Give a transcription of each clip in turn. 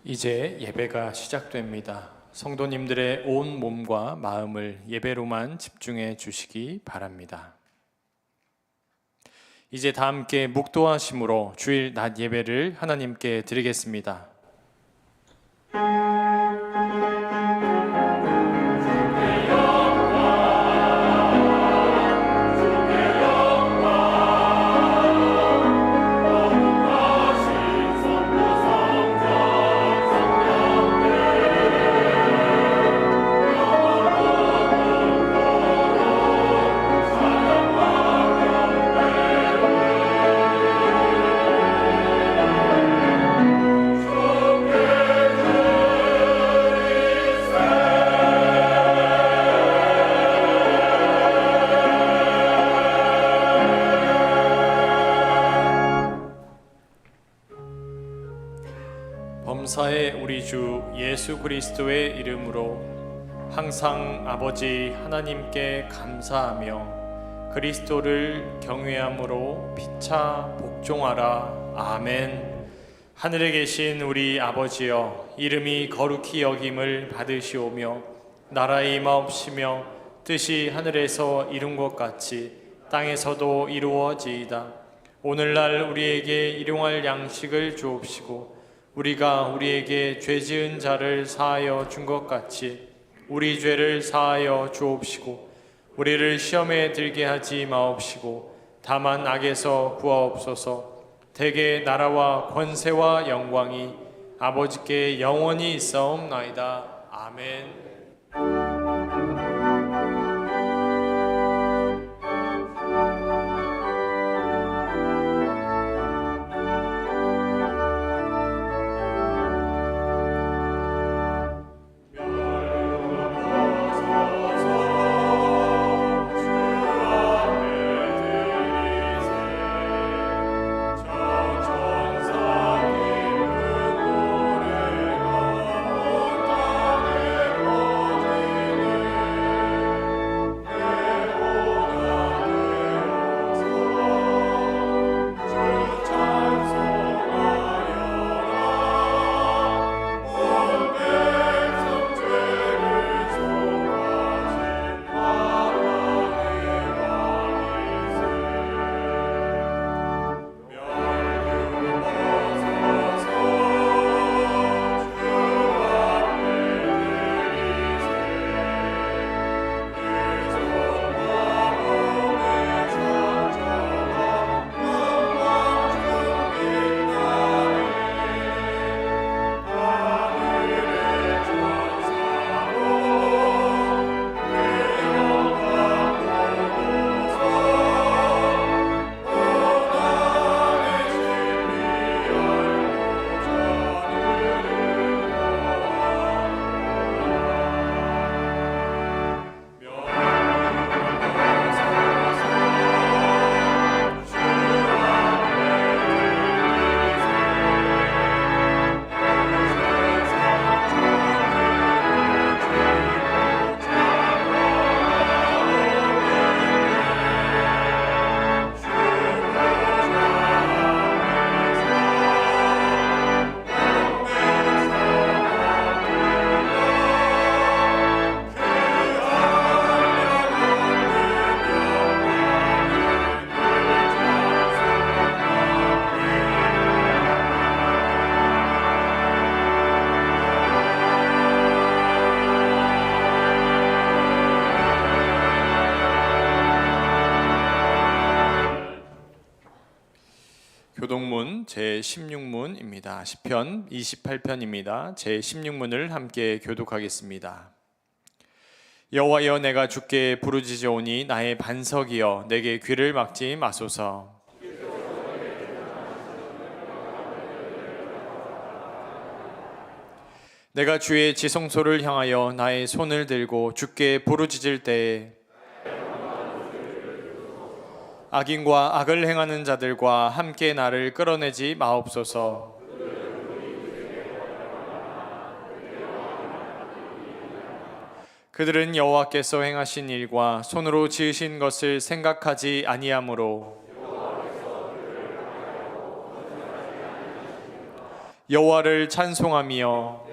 이제 예배가 시작됩니다. 성도님들의 온 몸과 마음을 예배로만 집중해 주시기 바랍니다. 이제 다 함께 묵도하심으로 주일 낮 예배를 하나님께 드리겠습니다. 범사의 우리 주 예수 그리스도의 이름으로 항상 아버지 하나님께 감사하며 그리스도를 경외함으로 피차 복종하라. 아멘. 하늘에 계신 우리 아버지여, 이름이 거룩히 여김을 받으시오며 나라의 임하옵시며 뜻이 하늘에서 이룬 것 같이 땅에서도 이루어지이다. 오늘날 우리에게 일용할 양식을 주옵시고 우리가 우리에게 죄 지은 자를 사하여 준 것 같이 우리 죄를 사하여 주옵시고 우리를 시험에 들게 하지 마옵시고 다만 악에서 구하옵소서. 대개 나라와 권세와 영광이 아버지께 영원히 있사옵나이다. 아멘. 교동문 제16문입니다. 시편 28편입니다. 제16문을 함께 교독하겠습니다. 여호와여, 내가 주께 부르짖어오니 나의 반석이여, 내게 귀를 막지 마소서. 내가 주의 지성소를 향하여 나의 손을 들고 주께 부르짖을 때에 악인과 악을 행하는 자들과 함께 나를 끌어내지 마옵소서. 그들은 여호와께서 행하신 일과 손으로 지으신 것을 생각하지 아니하므로 여호와를 찬송하며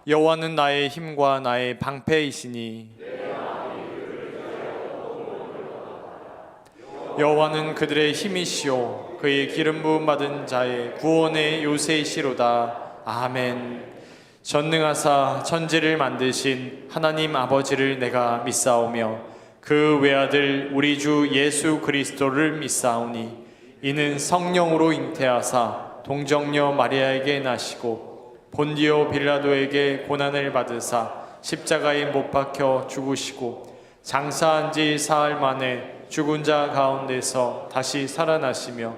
여호와는 나의 힘과 나의 방패이시니 여호와는 그들의 힘이시오 그의 기름 부음 받은 자의 구원의 요새이시로다. 아멘. 전능하사 천지를 만드신 하나님 아버지를 내가 믿사오며 그 외아들 우리 주 예수 그리스도를 믿사오니 이는 성령으로 잉태하사 동정녀 마리아에게 나시고 본디오 빌라도에게 고난을 받으사 십자가에 못 박혀 죽으시고 장사한 지 사흘 만에 죽은 자 가운데서 다시 살아나시며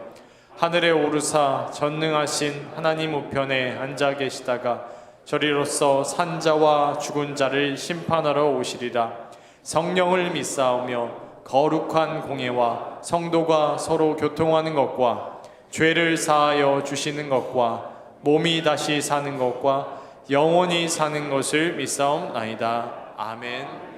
하늘에 오르사 전능하신 하나님 우편에 앉아 계시다가 저리로서 산자와 죽은 자를 심판하러 오시리라. 성령을 믿사오며 거룩한 공예와 성도가 서로 교통하는 것과 죄를 사하여 주시는 것과 몸이 다시 사는 것과 영원히 사는 것을 믿사옵나이다. 아멘.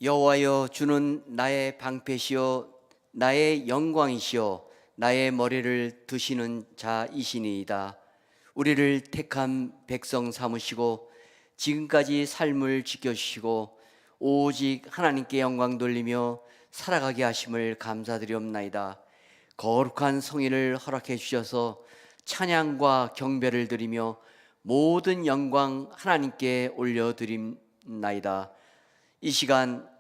여호와여, 주는 나의 방패시요 나의 영광이시요 나의 머리를 드시는 자이시니이다. 우리를 택한 백성 삼으시고 지금까지 삶을 지켜주시고 오직 하나님께 영광 돌리며 살아가게 하심을 감사드리옵나이다. 거룩한 성인을 허락해 주셔서 찬양과 경배를 드리며 모든 영광 하나님께 올려드립나이다. 이 시간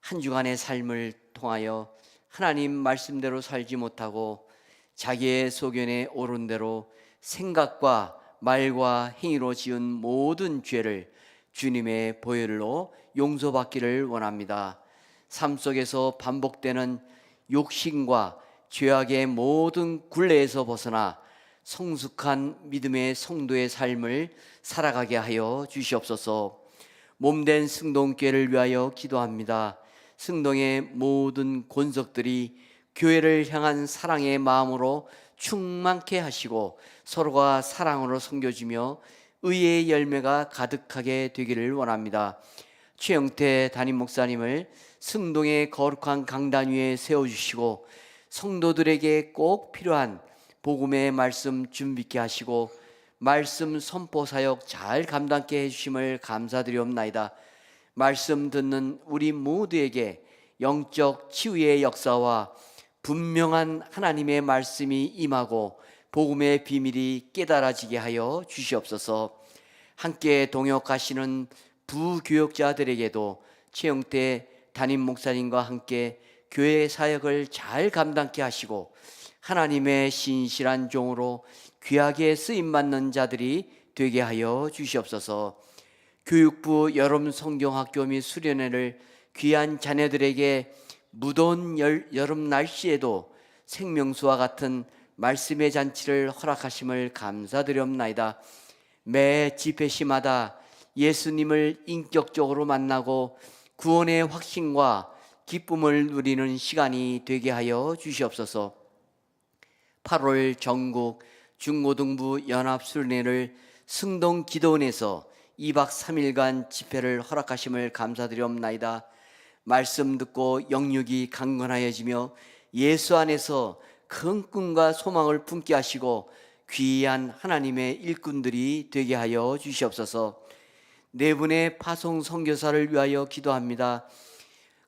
한 주간의 삶을 통하여 하나님 말씀대로 살지 못하고 자기의 소견에 오른 대로 생각과 말과 행위로 지은 모든 죄를 주님의 보혈로 용서받기를 원합니다. 삶 속에서 반복되는 욕심과 죄악의 모든 굴레에서 벗어나 성숙한 믿음의 성도의 삶을 살아가게 하여 주시옵소서. 몸된 승동교회를 위하여 기도합니다. 승동의 모든 권속들이 교회를 향한 사랑의 마음으로 충만케 하시고 서로가 사랑으로 섬겨주며 의의 열매가 가득하게 되기를 원합니다. 최영태 담임 목사님을 승동의 거룩한 강단 위에 세워주시고 성도들에게 꼭 필요한 복음의 말씀 준비케 하시고 말씀 선포 사역 잘 감당케 해주심을 감사드리옵나이다. 말씀 듣는 우리 모두에게 영적 치유의 역사와 분명한 하나님의 말씀이 임하고 복음의 비밀이 깨달아지게 하여 주시옵소서. 함께 동역하시는 부교역자들에게도 최영태 담임 목사님과 함께 교회 사역을 잘 감당케 하시고 하나님의 신실한 종으로 귀하게 쓰임받는 자들이 되게 하여 주시옵소서. 교육부 여름 성경학교 및 수련회를 귀한 자녀들에게 무더운 여름 날씨에도 생명수와 같은 말씀의 잔치를 허락하심을 감사드리옵나이다. 매 집회시마다 예수님을 인격적으로 만나고 구원의 확신과 기쁨을 누리는 시간이 되게 하여 주시옵소서. 8월 전국 중고등부 연합수련회를 승동 기도원에서 2박 3일간 집회를 허락하심을 감사드리옵나이다. 말씀 듣고 영육이 강건하여지며 예수 안에서 큰 꿈과 소망을 품게 하시고 귀한 하나님의 일꾼들이 되게 하여 주시옵소서. 네 분의 파송 선교사를 위하여 기도합니다.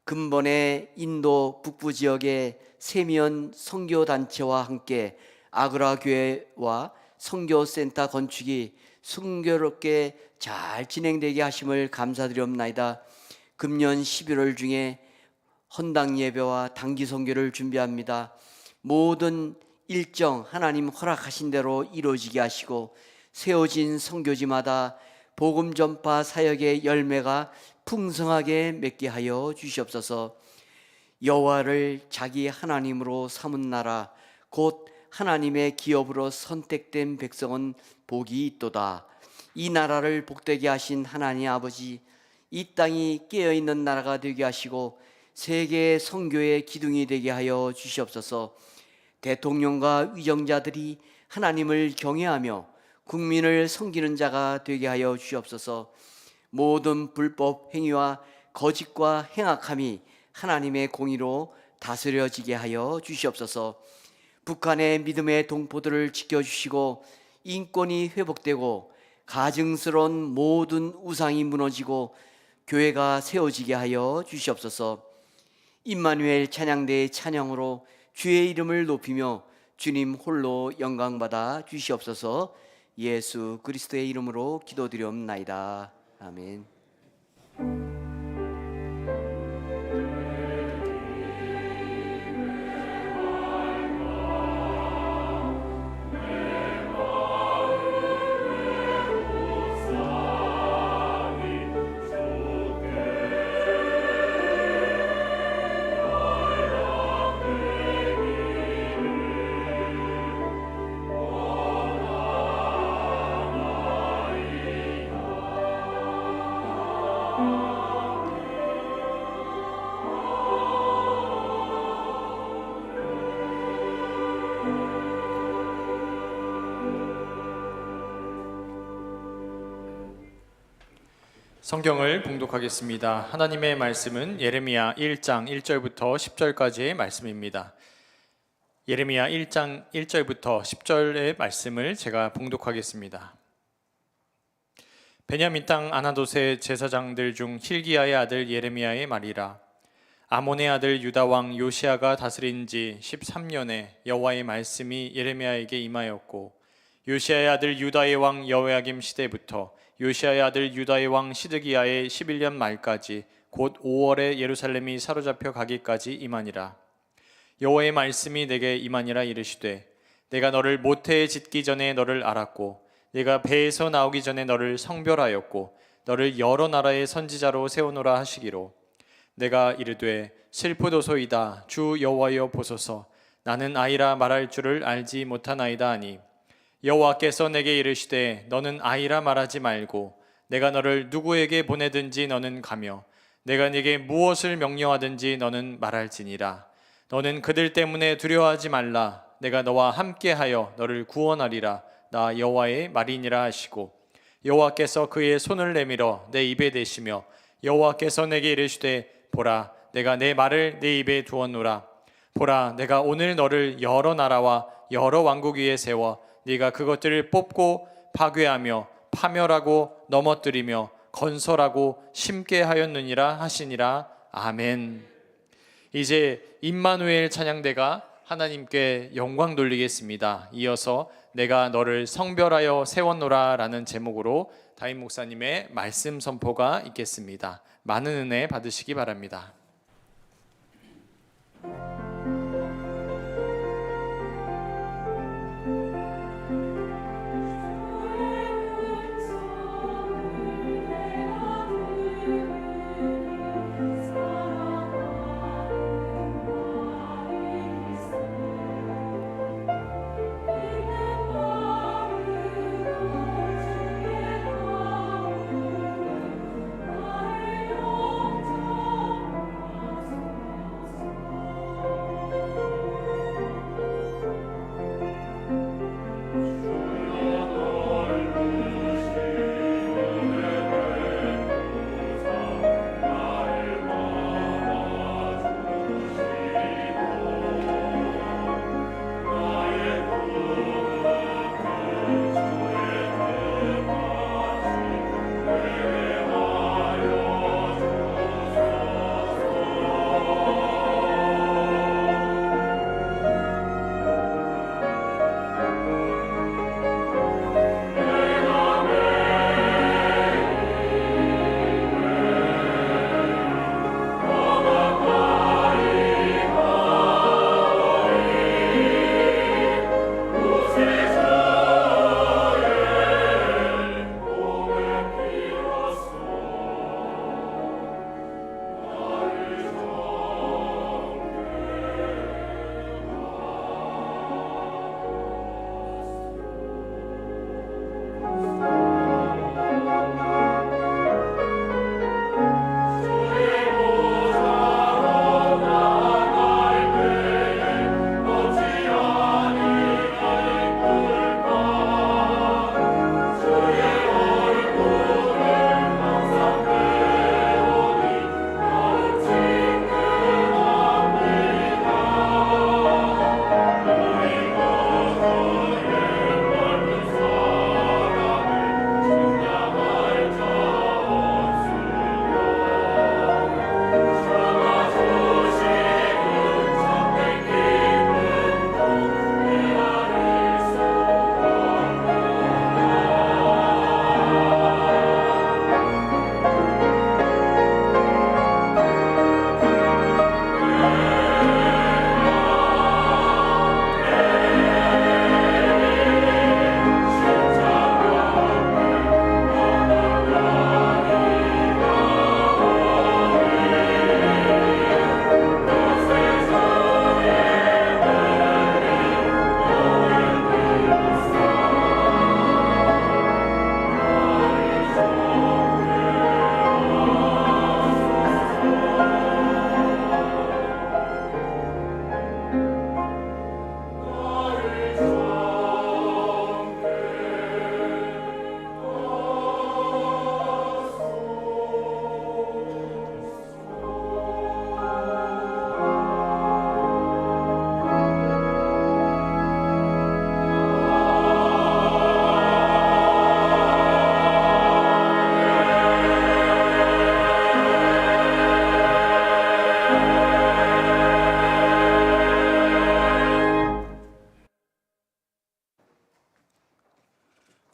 근본의 인도 북부 지역의 세미연 선교단체와 함께 아그라 교회와 선교센터 건축이 순조롭게 잘 진행되게 하심을 감사드리옵나이다. 금년 11월 중에 헌당 예배와 단기 선교를 준비합니다. 모든 일정 하나님 허락하신 대로 이루어지게 하시고 세워진 선교지마다 복음 전파 사역의 열매가 풍성하게 맺게 하여 주시옵소서. 여호와를 자기 하나님으로 삼은 나라 곧 하나님의 기업으로 선택된 백성은 복이 있도다. 이 나라를 복되게 하신 하나님 아버지, 이 땅이 깨어있는 나라가 되게 하시고 세계 선교의 기둥이 되게 하여 주시옵소서. 대통령과 위정자들이 하나님을 경외하며 국민을 섬기는 자가 되게 하여 주시옵소서. 모든 불법 행위와 거짓과 행악함이 하나님의 공의로 다스려지게 하여 주시옵소서. 북한의 믿음의 동포들을 지켜주시고 인권이 회복되고 가증스러운 모든 우상이 무너지고 교회가 세워지게 하여 주시옵소서. 임마누엘 찬양대의 찬양으로 주의 이름을 높이며 주님 홀로 영광받아 주시옵소서. 예수 그리스도의 이름으로 기도드리옵나이다. 아멘. 성경을 봉독하겠습니다. 하나님의 말씀은 예레미야 1장 1절부터 10절까지의 말씀입니다. 예레미야 1장 1절부터 10절의 말씀을 제가 봉독하겠습니다. 베냐민 땅 아나돗의 제사장들 중 힐기야의 아들 예레미야의 말이라. 아몬의 아들 유다 왕 요시야가 다스린 지 13년에 여호와의 말씀이 예레미야에게 임하였고, 요시야의 아들 유다의 왕 여호야김 시대부터 요시야의 아들 유다의 왕 시드기야의 11년 말까지 곧 5월에 예루살렘이 사로잡혀 가기까지 임하니라. 여호와의 말씀이 내게 임하니라. 이르시되 내가 너를 모태에 짓기 전에 너를 알았고 내가 배에서 나오기 전에 너를 성별하였고 너를 여러 나라의 선지자로 세우노라 하시기로, 내가 이르되 슬프도소이다. 주 여호와여 보소서. 나는 아이라 말할 줄을 알지 못하나이다 하니, 여호와께서 내게 이르시되 너는 아이라 말하지 말고 내가 너를 누구에게 보내든지 너는 가며 내가 네게 무엇을 명령하든지 너는 말할지니라. 너는 그들 때문에 두려워하지 말라. 내가 너와 함께하여 너를 구원하리라. 나 여호와의 말이니라 하시고, 여호와께서 그의 손을 내밀어 내 입에 대시며 여호와께서 내게 이르시되 보라, 내가 내 말을 내 입에 두었노라. 보라, 내가 오늘 너를 여러 나라와 여러 왕국 위에 세워 네가 그것들을 뽑고 파괴하며 파멸하고 넘어뜨리며 건설하고 심게 하였느니라 하시니라. 아멘. 이제 임마누엘 찬양대가 하나님께 영광 돌리겠습니다. 이어서 내가 너를 성별하여 세웠노라 라는 제목으로 다임 목사님의 말씀 선포가 있겠습니다. 많은 은혜 받으시기 바랍니다.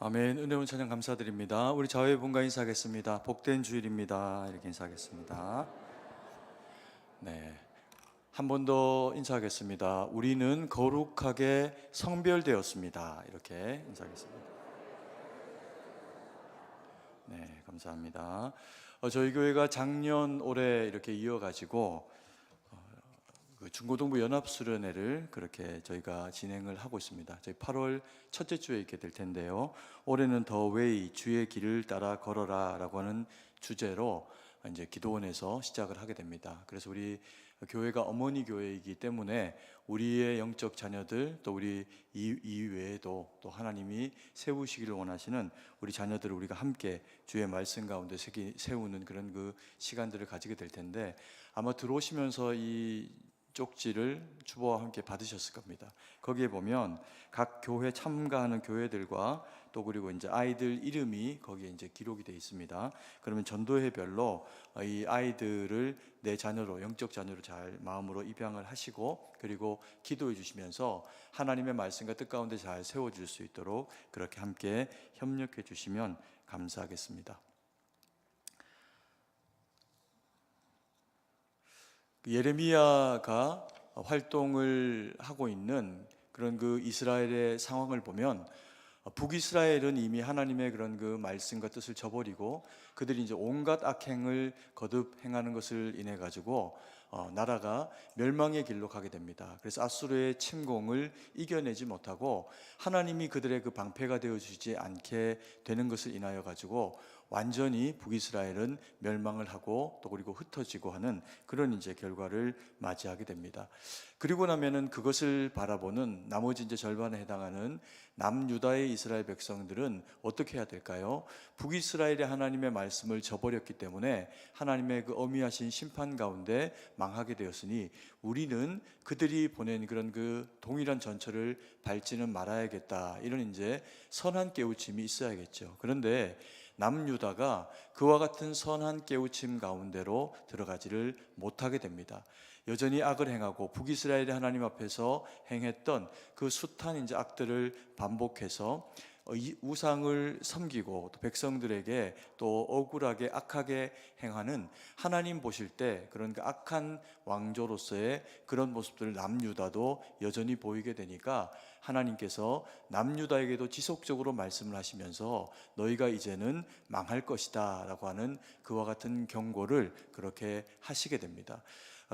아멘. 은혜운 찬양 감사드립니다. 우리 자회분과 인사하겠습니다. 복된 주일입니다. 이렇게 인사하겠습니다. 네, 한 번 더 인사하겠습니다. 우리는 거룩하게 성별되었습니다. 이렇게 인사하겠습니다. 네, 감사합니다. 저희 교회가 작년 올해 이렇게 이어가지고 그 중고등부 연합수련회를 그렇게 저희가 진행을 하고 있습니다. 저희 8월 첫째 주에 있게 될 텐데요. 올해는 더 웨이 주의 길을 따라 걸어라라고 하는 주제로 이제 기도원에서 시작을 하게 됩니다. 그래서 우리 교회가 어머니 교회이기 때문에 우리의 영적 자녀들 또 우리 이외에도 또 하나님이 세우시기를 원하시는 우리 자녀들을 우리가 함께 주의 말씀 가운데 세우는 그런 그 시간들을 가지게 될 텐데, 아마 들어오시면서 이 쪽지를 주보와 함께 받으셨을 겁니다. 거기에 보면 각 교회 참가하는 교회들과 또 그리고 이제 아이들 이름이 거기에 이제 기록이 되어 있습니다. 그러면 전도회별로 이 아이들을 내 자녀로, 영적 자녀로 잘 마음으로 입양을 하시고 그리고 기도해 주시면서 하나님의 말씀과 뜻 가운데 잘 세워줄 수 있도록 그렇게 함께 협력해 주시면 감사하겠습니다. 예레미야가 활동을 하고 있는 그런 그 이스라엘의 상황을 보면 북이스라엘은 이미 하나님의 그런 그 말씀과 뜻을 저버리고 그들이 이제 온갖 악행을 거듭 행하는 것을 인해 가지고 나라가 멸망의 길로 가게 됩니다. 그래서 아수르의 침공을 이겨내지 못하고 하나님이 그들의 그 방패가 되어 주지 않게 되는 것을 인하여 가지고 완전히 북이스라엘은 멸망을 하고 또 그리고 흩어지고 하는 그런 이제 결과를 맞이하게 됩니다. 그리고 나면은 그것을 바라보는 나머지 이제 절반에 해당하는 남유다의 이스라엘 백성들은 어떻게 해야 될까요? 북이스라엘의 하나님의 말씀을 저버렸기 때문에 하나님의 그 어미하신 심판 가운데 망하게 되었으니 우리는 그들이 보낸 그런 그 동일한 전철을 밟지는 말아야겠다. 이런 이제 선한 깨우침이 있어야겠죠. 그런데 남유다가 그와 같은 선한 깨우침 가운데로 들어가지를 못하게 됩니다. 여전히 악을 행하고 북이스라엘의 하나님 앞에서 행했던 그 숱한 이제 악들을 반복해서 이 우상을 섬기고 또 백성들에게 또 억울하게 악하게 행하는 하나님 보실 때 그런 그 악한 왕조로서의 그런 모습들을 남유다도 여전히 보이게 되니까 하나님께서 남유다에게도 지속적으로 말씀을 하시면서 너희가 이제는 망할 것이다 라고 하는 그와 같은 경고를 그렇게 하시게 됩니다.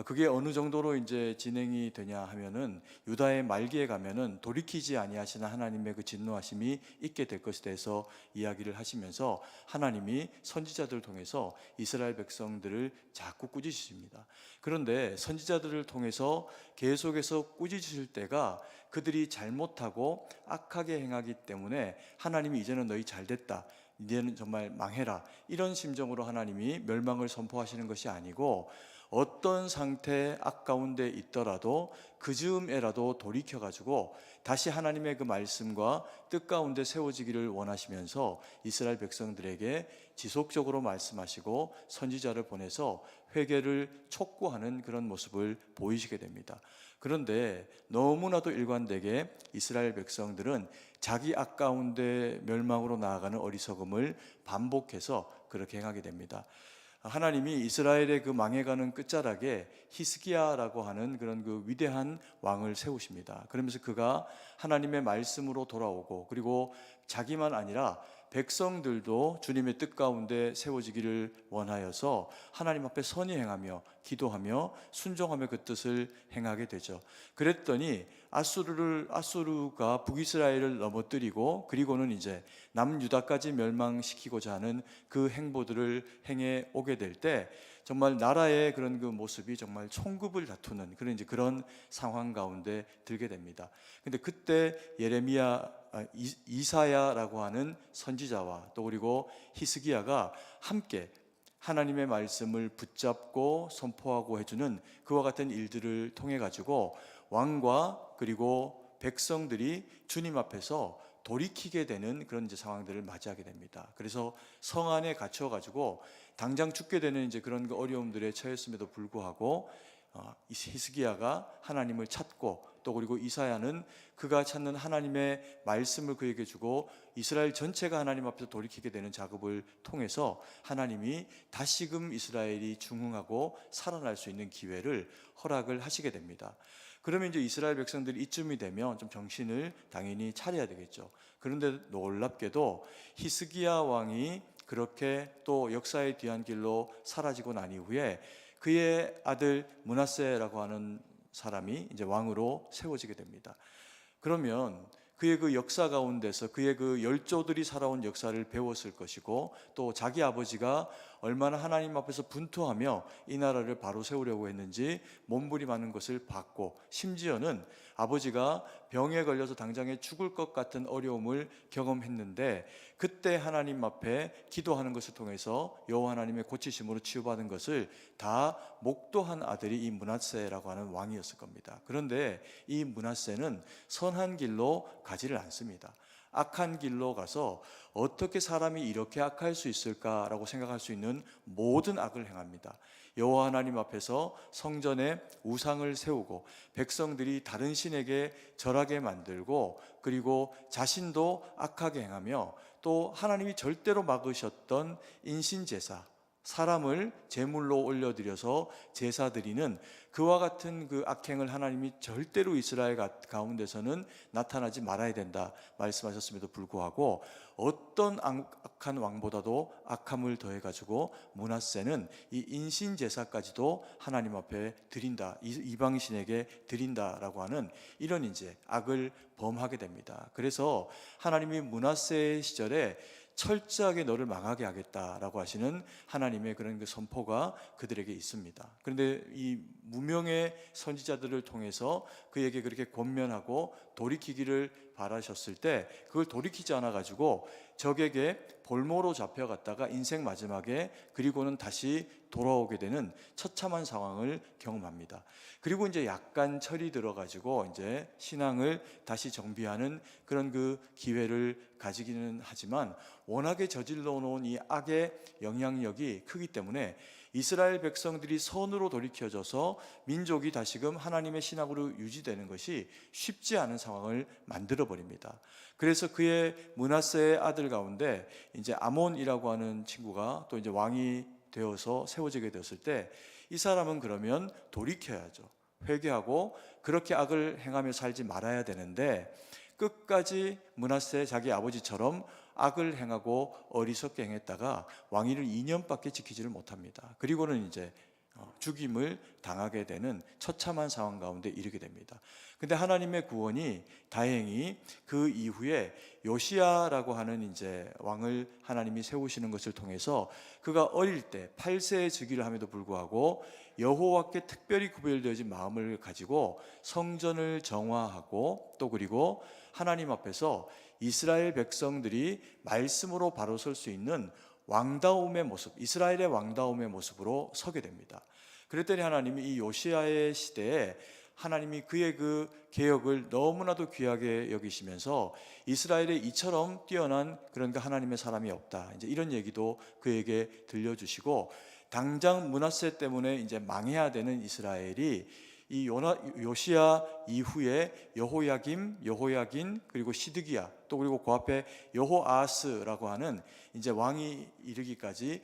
그게 어느 정도로 이제 진행이 되냐 하면은 유다의 말기에 가면은 돌이키지 아니하시는 하나님의 그 진노하심이 있게 될 것에 대해서 이야기를 하시면서 하나님이 선지자들을 통해서 이스라엘 백성들을 자꾸 꾸짖으십니다. 그런데 선지자들을 통해서 계속해서 꾸짖으실 때가 그들이 잘못하고 악하게 행하기 때문에 하나님이 이제는 너희 잘됐다, 이제는 정말 망해라, 이런 심정으로 하나님이 멸망을 선포하시는 것이 아니고 어떤 상태 악 가운데 있더라도 그 즈음에라도 돌이켜가지고 다시 하나님의 그 말씀과 뜻 가운데 세워지기를 원하시면서 이스라엘 백성들에게 지속적으로 말씀하시고 선지자를 보내서 회개를 촉구하는 그런 모습을 보이시게 됩니다. 그런데 너무나도 일관되게 이스라엘 백성들은 자기 악 가운데 멸망으로 나아가는 어리석음을 반복해서 그렇게 행하게 됩니다. 하나님이 이스라엘의 그 망해가는 끝자락에 히스기야라고 하는 그런 그 위대한 왕을 세우십니다. 그러면서 그가 하나님의 말씀으로 돌아오고 그리고 자기만 아니라 백성들도 주님의 뜻 가운데 세워지기를 원하여서 하나님 앞에 선히 행하며 기도하며 순종하며 그 뜻을 행하게 되죠. 그랬더니 아수르가 북이스라엘을 넘어뜨리고 그리고는 이제 남유다까지 멸망시키고자 하는 그 행보들을 행해 오게 될 때 정말 나라의 그런 그 모습이 정말 총급을 다투는 그런 상황 가운데 들게 됩니다. 근데 그때 이사야라고 하는 선지자와 또 그리고 히스기야가 함께 하나님의 말씀을 붙잡고 선포하고 해주는 그와 같은 일들을 통해 가지고 왕과 그리고 백성들이 주님 앞에서 돌이키게 되는 그런 이제 상황들을 맞이하게 됩니다. 그래서 성 안에 갇혀 가지고 당장 죽게 되는 이제 그런 그 어려움들에 처했음에도 불구하고 히스기야가 하나님을 찾고 또 그리고 이사야는 그가 찾는 하나님의 말씀을 그에게 주고 이스라엘 전체가 하나님 앞에서 돌이키게 되는 작업을 통해서 하나님이 다시금 이스라엘이 중흥하고 살아날 수 있는 기회를 허락을 하시게 됩니다. 그러면 이제 이스라엘 백성들이 이쯤이 되면 좀 정신을 당연히 차려야 되겠죠. 그런데 놀랍게도 히스기야 왕이 그렇게 또 역사의 뒤안길로 사라지고 난 이후에 그의 아들 므낫세라고 하는 사람이 이제 왕으로 세워지게 됩니다. 그러면 그의 그 역사 가운데서 그의 그 열조들이 살아온 역사를 배웠을 것이고 또 자기 아버지가 얼마나 하나님 앞에서 분투하며 이 나라를 바로 세우려고 했는지 몸부림하는 것을 봤고, 심지어는 아버지가 병에 걸려서 당장에 죽을 것 같은 어려움을 경험했는데 그때 하나님 앞에 기도하는 것을 통해서 여호와 하나님의 고치심으로 치유받은 것을 다 목도한 아들이 이 므낫세라고 하는 왕이었을 겁니다. 그런데 이 므낫세는 선한 길로 가지를 않습니다. 악한 길로 가서 어떻게 사람이 이렇게 악할 수 있을까라고 생각할 수 있는 모든 악을 행합니다. 여호와 하나님 앞에서 성전에 우상을 세우고 백성들이 다른 신에게 절하게 만들고, 그리고 자신도 악하게 행하며, 또 하나님이 절대로 막으셨던 인신제사, 사람을 제물로 올려드려서 제사 드리는 그와 같은 그 악행을 하나님이 절대로 이스라엘 가운데서는 나타나지 말아야 된다 말씀하셨음에도 불구하고 어떤 악한 왕보다도 악함을 더해가지고 므낫세는 이 인신제사까지도 하나님 앞에 드린다, 이방신에게 드린다라고 하는 이런 이제 악을 범하게 됩니다. 그래서 하나님이 므낫세의 시절에 철저하게 너를 망하게 하겠다라고 하시는 하나님의 그런 그 선포가 그들에게 있습니다. 그런데 이 무명의 선지자들을 통해서 그에게 그렇게 권면하고 돌이키기를 바라셨을 때 그걸 돌이키지 않아 가지고 적에게 볼모로 잡혀갔다가 인생 마지막에 그리고는 다시 돌아오게 되는 처참한 상황을 경험합니다. 그리고 이제 약간 철이 들어가지고 이제 신앙을 다시 정비하는 그런 그 기회를 가지기는 하지만 워낙에 저질러 놓은 이 악의 영향력이 크기 때문에 이스라엘 백성들이 선으로 돌이켜져서 민족이 다시금 하나님의 신앙으로 유지되는 것이 쉽지 않은 상황을 만들어 버립니다. 그래서 그의 므낫세의 아들 가운데 이제 아몬이라고 하는 친구가 또 이제 왕이 되어서 세워지게 되었을 때 이 사람은 그러면 돌이켜야죠. 회개하고 그렇게 악을 행하며 살지 말아야 되는데 끝까지 므낫세 자기 아버지처럼 악을 행하고 어리석게 행했다가 왕위를 2년밖에 지키지를 못합니다. 그리고는 이제 죽임을 당하게 되는 처참한 상황 가운데 이르게 됩니다. 근데 하나님의 구원이 다행히 그 이후에 요시야라고 하는 이제 왕을 하나님이 세우시는 것을 통해서 그가 어릴 때 8세에 즉위를 함에도 불구하고 여호와께 특별히 구별되어진 마음을 가지고 성전을 정화하고 또 그리고 하나님 앞에서 이스라엘 백성들이 말씀으로 바로 설 수 있는 왕다움의 모습, 이스라엘의 왕다움의 모습으로 서게 됩니다. 그랬더니 하나님이 이 요시야의 시대에 하나님이 그의 그 개혁을 너무나도 귀하게 여기시면서 이스라엘에 이처럼 뛰어난 그런 그 하나님의 사람이 없다, 이제 이런 얘기도 그에게 들려주시고 당장 므낫세 때문에 이제 망해야 되는 이스라엘이 이 요시야 이후에 여호야긴 그리고 시드기야 또 그리고 그 앞에 여호아스라고 하는 이제 왕이 이르기까지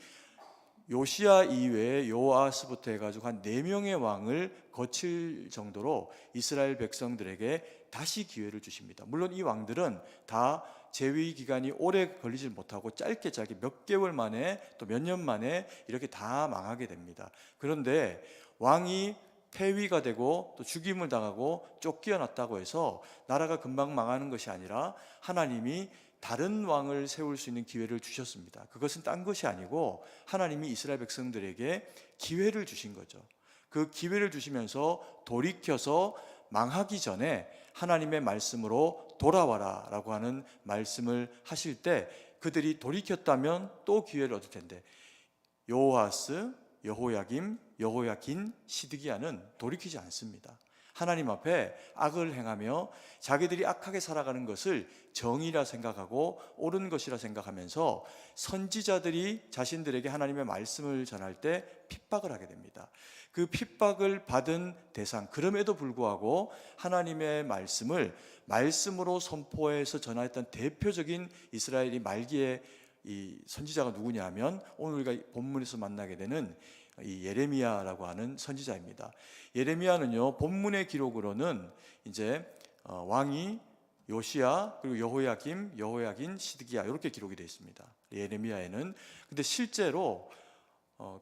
요시야 이외에 여호아스부터 해가지고 한 4명의 왕을 거칠 정도로 이스라엘 백성들에게 다시 기회를 주십니다. 물론 이 왕들은 다 재위 기간이 오래 걸리질 못하고 짧게 몇 개월 만에 또 몇 년 만에 이렇게 다 망하게 됩니다. 그런데 왕이 폐위가 되고 또 죽임을 당하고 쫓겨났다고 해서 나라가 금방 망하는 것이 아니라 하나님이 다른 왕을 세울 수 있는 기회를 주셨습니다. 그것은 딴 것이 아니고 하나님이 이스라엘 백성들에게 기회를 주신 거죠. 그 기회를 주시면서 돌이켜서 망하기 전에 하나님의 말씀으로 돌아와라 라고 하는 말씀을 하실 때 그들이 돌이켰다면 또 기회를 얻을 텐데 여호아스, 여호야긴, 시드기야는 돌이키지 않습니다. 하나님 앞에 악을 행하며 자기들이 악하게 살아가는 것을 정의라 생각하고 옳은 것이라 생각하면서 선지자들이 자신들에게 하나님의 말씀을 전할 때 핍박을 하게 됩니다. 그 핍박을 받은 대상, 그럼에도 불구하고 하나님의 말씀을 말씀으로 선포해서 전하였던 대표적인 이스라엘이 말기에 이 선지자가 누구냐 하면 오늘 우리가 본문에서 만나게 되는 이 예레미야라고 하는 선지자입니다. 예레미야는요, 본문의 기록으로는 이제 왕이 요시야 그리고 여호야긴, 시드기야 이렇게 기록이 되어 있습니다. 예레미야에는. 근데 실제로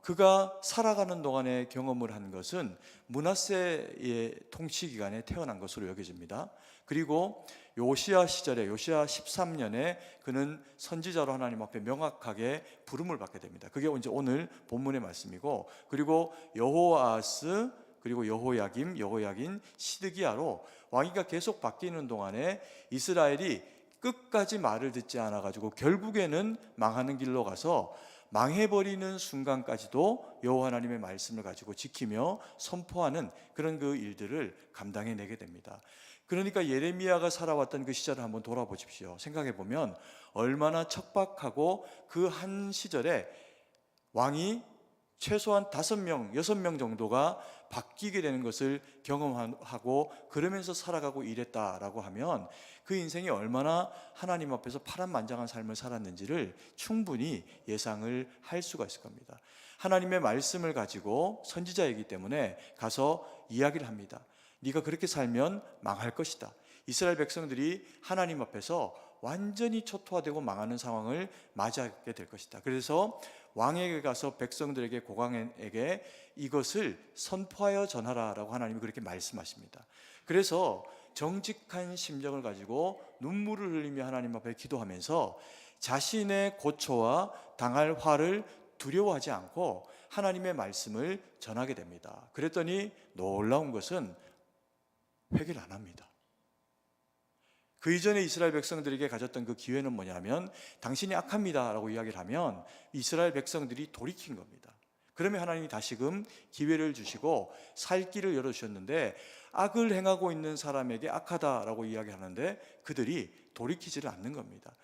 그가 살아가는 동안에 경험을 한 것은 므낫세의 통치 기간에 태어난 것으로 여겨집니다. 그리고 요시야 시절에 요시야 13년에 그는 선지자로 하나님 앞에 명확하게 부름을 받게 됩니다. 그게 이제 오늘 본문의 말씀이고, 그리고 여호아스, 그리고 여호야김, 여호야긴, 시드기야로 왕위가 계속 바뀌는 동안에 이스라엘이 끝까지 말을 듣지 않아 가지고 결국에는 망하는 길로 가서 망해버리는 순간까지도 여호와 하나님의 말씀을 가지고 지키며 선포하는 그런 그 일들을 감당해내게 됩니다. 그러니까 예레미야가 살아왔던 그 시절을 한번 돌아보십시오. 생각해 보면 얼마나 척박하고 그 한 시절에 왕이 최소한 5명, 6명 정도가 바뀌게 되는 것을 경험하고 그러면서 살아가고 이랬다라고 하면 그 인생이 얼마나 하나님 앞에서 파란만장한 삶을 살았는지를 충분히 예상을 할 수가 있을 겁니다. 하나님의 말씀을 가지고 선지자이기 때문에 가서 이야기를 합니다. 네가 그렇게 살면 망할 것이다. 이스라엘 백성들이 하나님 앞에서 완전히 초토화되고 망하는 상황을 맞이하게 될 것이다. 그래서 왕에게 가서 백성들에게, 고강에게 이것을 선포하여 전하라라고 하나님이 그렇게 말씀하십니다. 그래서 정직한 심정을 가지고 눈물을 흘리며 하나님 앞에 기도하면서 자신의 고초와 당할 화를 두려워하지 않고 하나님의 말씀을 전하게 됩니다. 그랬더니 놀라운 것은 회개를 안 합니다. 그 이전에 이스라엘 백성들에게 가졌던 그 기회는 뭐냐면 당신이 악합니다 라고 이야기를 하면 이스라엘 백성들이 돌이킨 겁니다. 그러면 하나님이 다시금 기회를 주시고 살 길을 열어주셨는데 악을 행하고 있는 사람에게 악하다라고 이야기하는데 그들이 돌이키지를 않는 겁니다.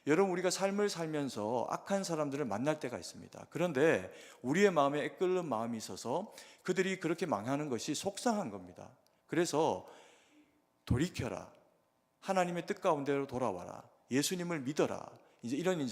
여러분, 우리가 삶을 살면서 악한 사람들을 만날 때가 있습니다. 그런데 우리의 마음에 애끓는 마음이 있어서 그들이 그렇게 망하는 것이 속상한 겁니다. 그래서 돌이켜라, 하나님의 뜻 가운데로 돌아와라, 예수님을 믿어라, 이런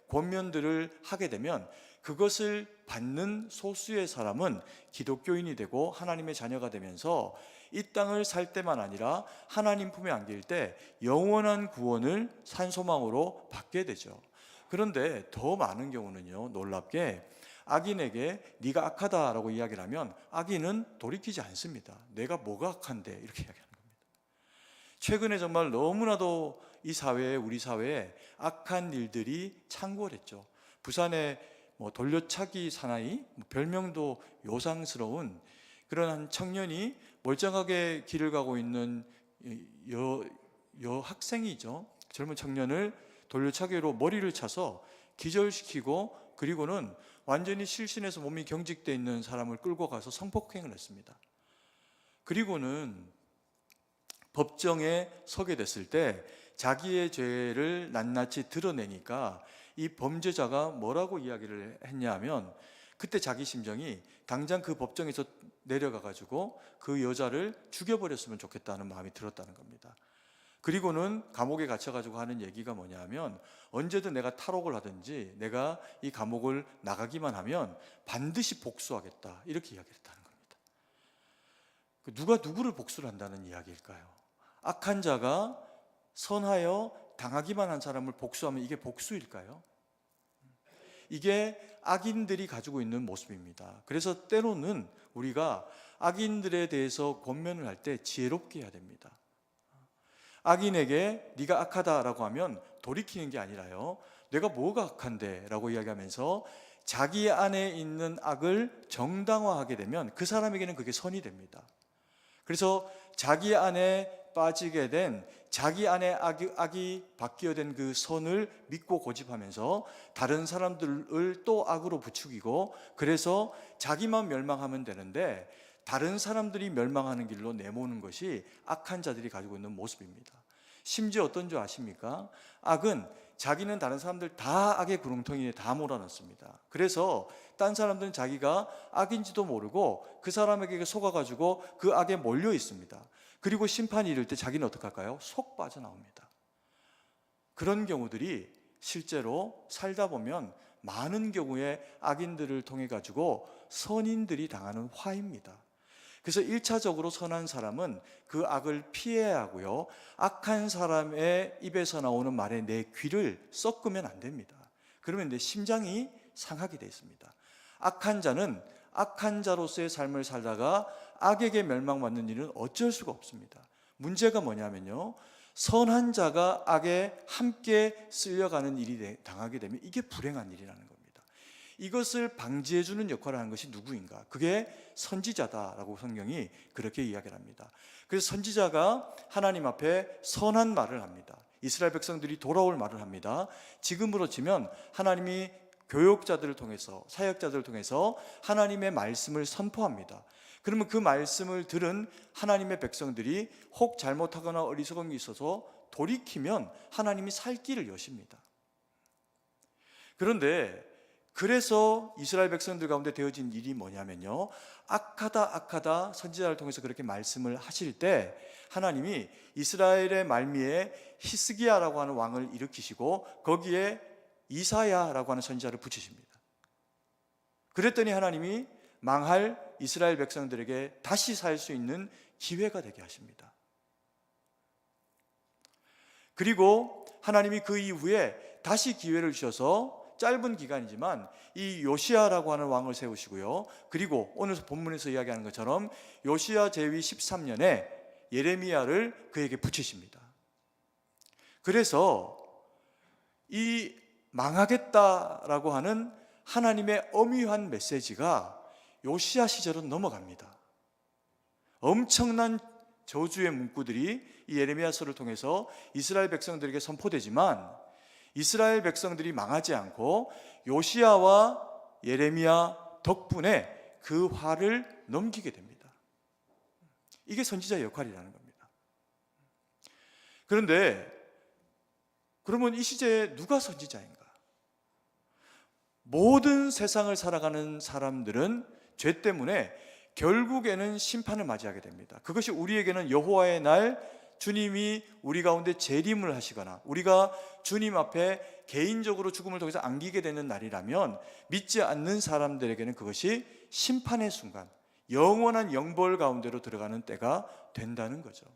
권면들을 하게 되면 그것을 받는 소수의 사람은 기독교인이 되고 하나님의 자녀가 되면서 이 땅을 살 때만 아니라 하나님 품에 안길 때 영원한 구원을 산소망으로 받게 되죠. 그런데 더 많은 경우는요, 놀랍게 악인에게 네가 악하다라고 이야기를 하면 악인은 돌이키지 않습니다. 내가 뭐가 악한데 이렇게 이야기하는 겁니다. 최근에 정말 너무나도 이 사회에, 우리 사회에 악한 일들이 창궐했죠. 부산에 돌려차기 사나이, 별명도 요상스러운 그런 한 청년이 멀쩡하게 길을 가고 있는 여학생이죠. 젊은 청년을 돌려차기로 머리를 차서 기절시키고, 그리고는 완전히 실신해서 몸이 경직되어 있는 사람을 끌고 가서 성폭행을 했습니다. 그리고는 법정에 서게 됐을 때 자기의 죄를 낱낱이 드러내니까 이 범죄자가 뭐라고 이야기를 했냐면, 그때 자기 심정이 당장 그 법정에서 내려가 가지고 그 여자를 죽여버렸으면 좋겠다는 마음이 들었다는 겁니다. 그리고는 감옥에 갇혀 가지고 하는 얘기가 뭐냐면, 언제든 내가 탈옥을 하든지 내가 이 감옥을 나가기만 하면 반드시 복수하겠다, 이렇게 이야기를 했다는 겁니다. 누가 누구를 복수를 한다는 이야기일까요? 악한 자가 선하여 당하기만 한 사람을 복수하면 이게 복수일까요? 이게 악인들이 가지고 있는 모습입니다. 그래서 때로는 우리가 악인들에 대해서 권면을 할 때 지혜롭게 해야 됩니다. 악인에게 네가 악하다라고 하면 돌이키는 게 아니라요, 내가 뭐가 악한데 라고 이야기하면서 자기 안에 있는 악을 정당화하게 되면 그 사람에게는 그게 선이 됩니다. 그래서 자기 안에 빠지게 된, 자기 안에 악이 바뀌어된 그 선을 믿고 고집하면서 다른 사람들을 또 악으로 부추기고, 그래서 자기만 멸망하면 되는데 다른 사람들이 멸망하는 길로 내모는 것이 악한 자들이 가지고 있는 모습입니다. 심지어 어떤 줄 아십니까? 악은 자기는 다른 사람들 다 악의 구렁텅이에 다 몰아넣습니다. 그래서 딴 사람들은 자기가 악인지도 모르고 그 사람에게 속아가지고 그 악에 몰려 있습니다. 그리고 심판이 이를 때 자기는 어떻게 할까요? 속 빠져나옵니다. 그런 경우들이 실제로 살다 보면 많은 경우에 악인들을 통해 가지고 선인들이 당하는 화입니다. 그래서 1차적으로 선한 사람은 그 악을 피해야 하고요, 악한 사람의 입에서 나오는 말에 내 귀를 썩으면 안 됩니다. 그러면 내 심장이 상하게 되어 있습니다. 악한 자는 악한 자로서의 삶을 살다가 악에게 멸망받는 일은 어쩔 수가 없습니다. 문제가 뭐냐면요, 선한 자가 악에 함께 쓸려가는 일이 당하게 되면 이게 불행한 일이라는 겁니다. 이것을 방지해 주는 역할을 하는 것이 누구인가? 그게 선지자다라고 성경이 그렇게 이야기를 합니다. 그래서 선지자가 하나님 앞에 선한 말을 합니다. 이스라엘 백성들이 돌아올 말을 합니다. 지금으로 치면 하나님이 교역자들을 통해서, 사역자들을 통해서 하나님의 말씀을 선포합니다. 그러면 그 말씀을 들은 하나님의 백성들이 혹 잘못하거나 어리석은 게 있어서 돌이키면 하나님이 살 길을 여십니다. 그런데 그래서 이스라엘 백성들 가운데 되어진 일이 뭐냐면요, 악하다 선지자를 통해서 그렇게 말씀을 하실 때 하나님이 이스라엘의 말미에 히스기야라고 하는 왕을 일으키시고 거기에 이사야라고 하는 선지자를 붙이십니다. 그랬더니 하나님이 망할 이스라엘 백성들에게 다시 살 수 있는 기회가 되게 하십니다. 그리고 하나님이 그 이후에 다시 기회를 주셔서 짧은 기간이지만 이 요시야라고 하는 왕을 세우시고요, 그리고 오늘 본문에서 이야기하는 것처럼 요시야 제위 13년에 예레미야를 그에게 붙이십니다. 그래서 이 망하겠다라고 하는 하나님의 엄위한 메시지가 요시야 시절은 넘어갑니다. 엄청난 저주의 문구들이 이 예레미야서를 통해서 이스라엘 백성들에게 선포되지만 이스라엘 백성들이 망하지 않고 요시야와 예레미야 덕분에 그 화를 넘기게 됩니다. 이게 선지자의 역할이라는 겁니다. 그런데 그러면 이 시대에 누가 선지자인가? 모든 세상을 살아가는 사람들은 죄 때문에 결국에는 심판을 맞이하게 됩니다. 그것이 우리에게는 여호와의 날, 주님이 우리 가운데 재림을 하시거나 우리가 주님 앞에 개인적으로 죽음을 통해서 안기게 되는 날이라면 믿지 않는 사람들에게는 그것이 심판의 순간, 영원한 영벌 가운데로 들어가는 때가 된다는 거죠.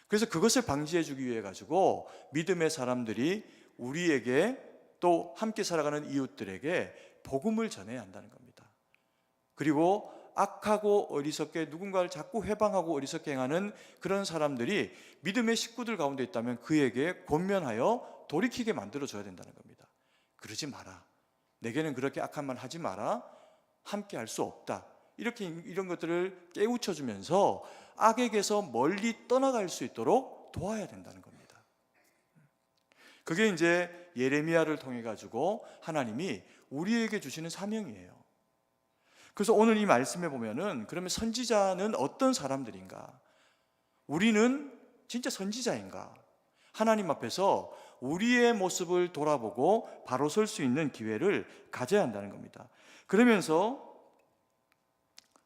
그래서 그것을 방지해 주기 위해 가지고 믿음의 사람들이 우리에게 또 함께 살아가는 이웃들에게 복음을 전해야 한다는 겁니다. 그리고 악하고 어리석게 누군가를 자꾸 회방하고 어리석게 행하는 그런 사람들이 믿음의 식구들 가운데 있다면 그에게 권면하여 돌이키게 만들어줘야 된다는 겁니다. 그러지 마라, 내게는 그렇게 악한 말 하지 마라, 함께 할 수 없다, 이렇게 이런 것들을 깨우쳐주면서 악에게서 멀리 떠나갈 수 있도록 도와야 된다는 겁니다. 그게 이제 예레미야를 통해 가지고 하나님이 우리에게 주시는 사명이에요. 그래서 오늘 이 말씀에 보면은 그러면 선지자는 어떤 사람들인가? 우리는 진짜 선지자인가? 하나님 앞에서 우리의 모습을 돌아보고 바로 설 수 있는 기회를 가져야 한다는 겁니다. 그러면서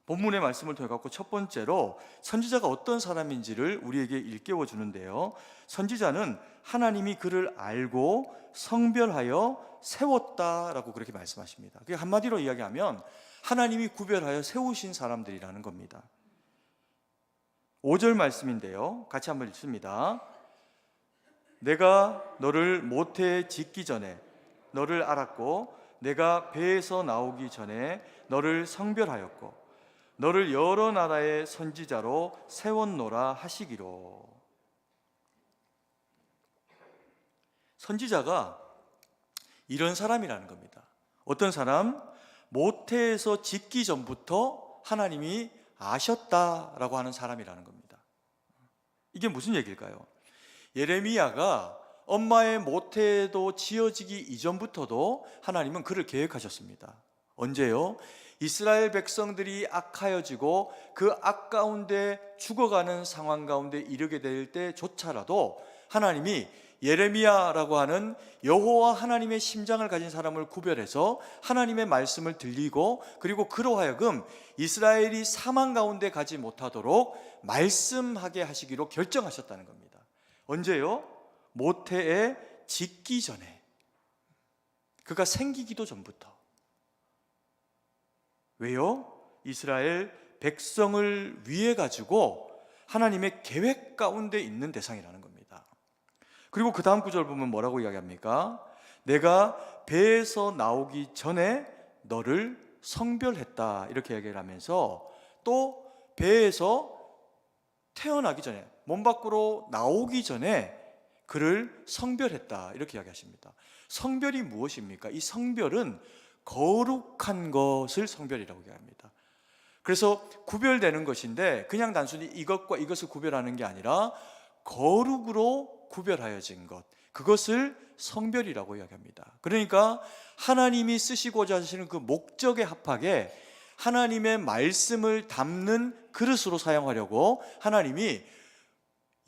본문의 말씀을 통해 갖고 첫 번째로 선지자가 어떤 사람인지를 우리에게 일깨워 주는데요, 선지자는 하나님이 그를 알고 성별하여 세웠다라고 그렇게 말씀하십니다. 그게 한마디로 이야기하면 하나님이 구별하여 세우신 사람들이라는 겁니다. 5절 말씀인데요, 같이 한번 읽습니다. 내가 너를 모태에 짓기 전에 너를 알았고 내가 배에서 나오기 전에 너를 성별하였고 너를 여러 나라의 선지자로 세웠노라 하시기로. 선지자가 이런 사람이라는 겁니다. 어떤 사람? 모태에서 짓기 전부터 하나님이 아셨다라고 하는 사람이라는 겁니다. 이게 무슨 얘기일까요? 예레미야가 엄마의 모태에도 지어지기 이전부터도 하나님은 그를 계획하셨습니다. 언제요? 이스라엘 백성들이 악하여지고 그 악 가운데 죽어가는 상황 가운데 이르게 될 때조차라도 하나님이 예레미야라고 하는 여호와 하나님의 심장을 가진 사람을 구별해서 하나님의 말씀을 들리고 그리고 그로 하여금 이스라엘이 사망 가운데 가지 못하도록 말씀하게 하시기로 결정하셨다는 겁니다. 언제요? 모태에 짓기 전에, 그가 생기기도 전부터. 왜요? 이스라엘 백성을 위해 가지고 하나님의 계획 가운데 있는 대상이라는 겁니다. 그리고 그 다음 구절 보면 뭐라고 이야기합니까? 내가 배에서 나오기 전에 너를 성별했다 이렇게 얘기를 하면서 또 배에서 태어나기 전에 몸 밖으로 나오기 전에 그를 성별했다 이렇게 이야기하십니다. 성별이 무엇입니까? 이 성별은 거룩한 것을 성별이라고 이야기합니다. 그래서 구별되는 것인데 그냥 단순히 이것과 이것을 구별하는 게 아니라 거룩으로 구별하여진 것, 그것을 성별이라고 이야기합니다. 그러니까 하나님이 쓰시고자 하시는 그 목적에 합하게 하나님의 말씀을 담는 그릇으로 사용하려고 하나님이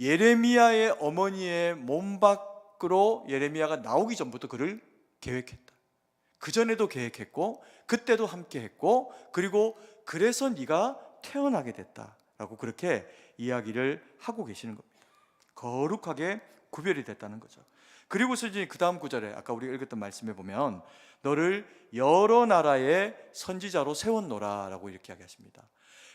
예레미야의 어머니의 몸 밖으로 예레미야가 나오기 전부터 그를 계획했다. 그전에도 계획했고 그때도 함께 했고 그리고 그래서 네가 태어나게 됐다라고 그렇게 이야기를 하고 계시는 겁니다. 거룩하게 구별이 됐다는 거죠. 그리고서 이제 그 다음 구절에 아까 우리가 읽었던 말씀에 보면 너를 여러 나라의 선지자로 세웠노라 라고 이렇게 이야기하십니다.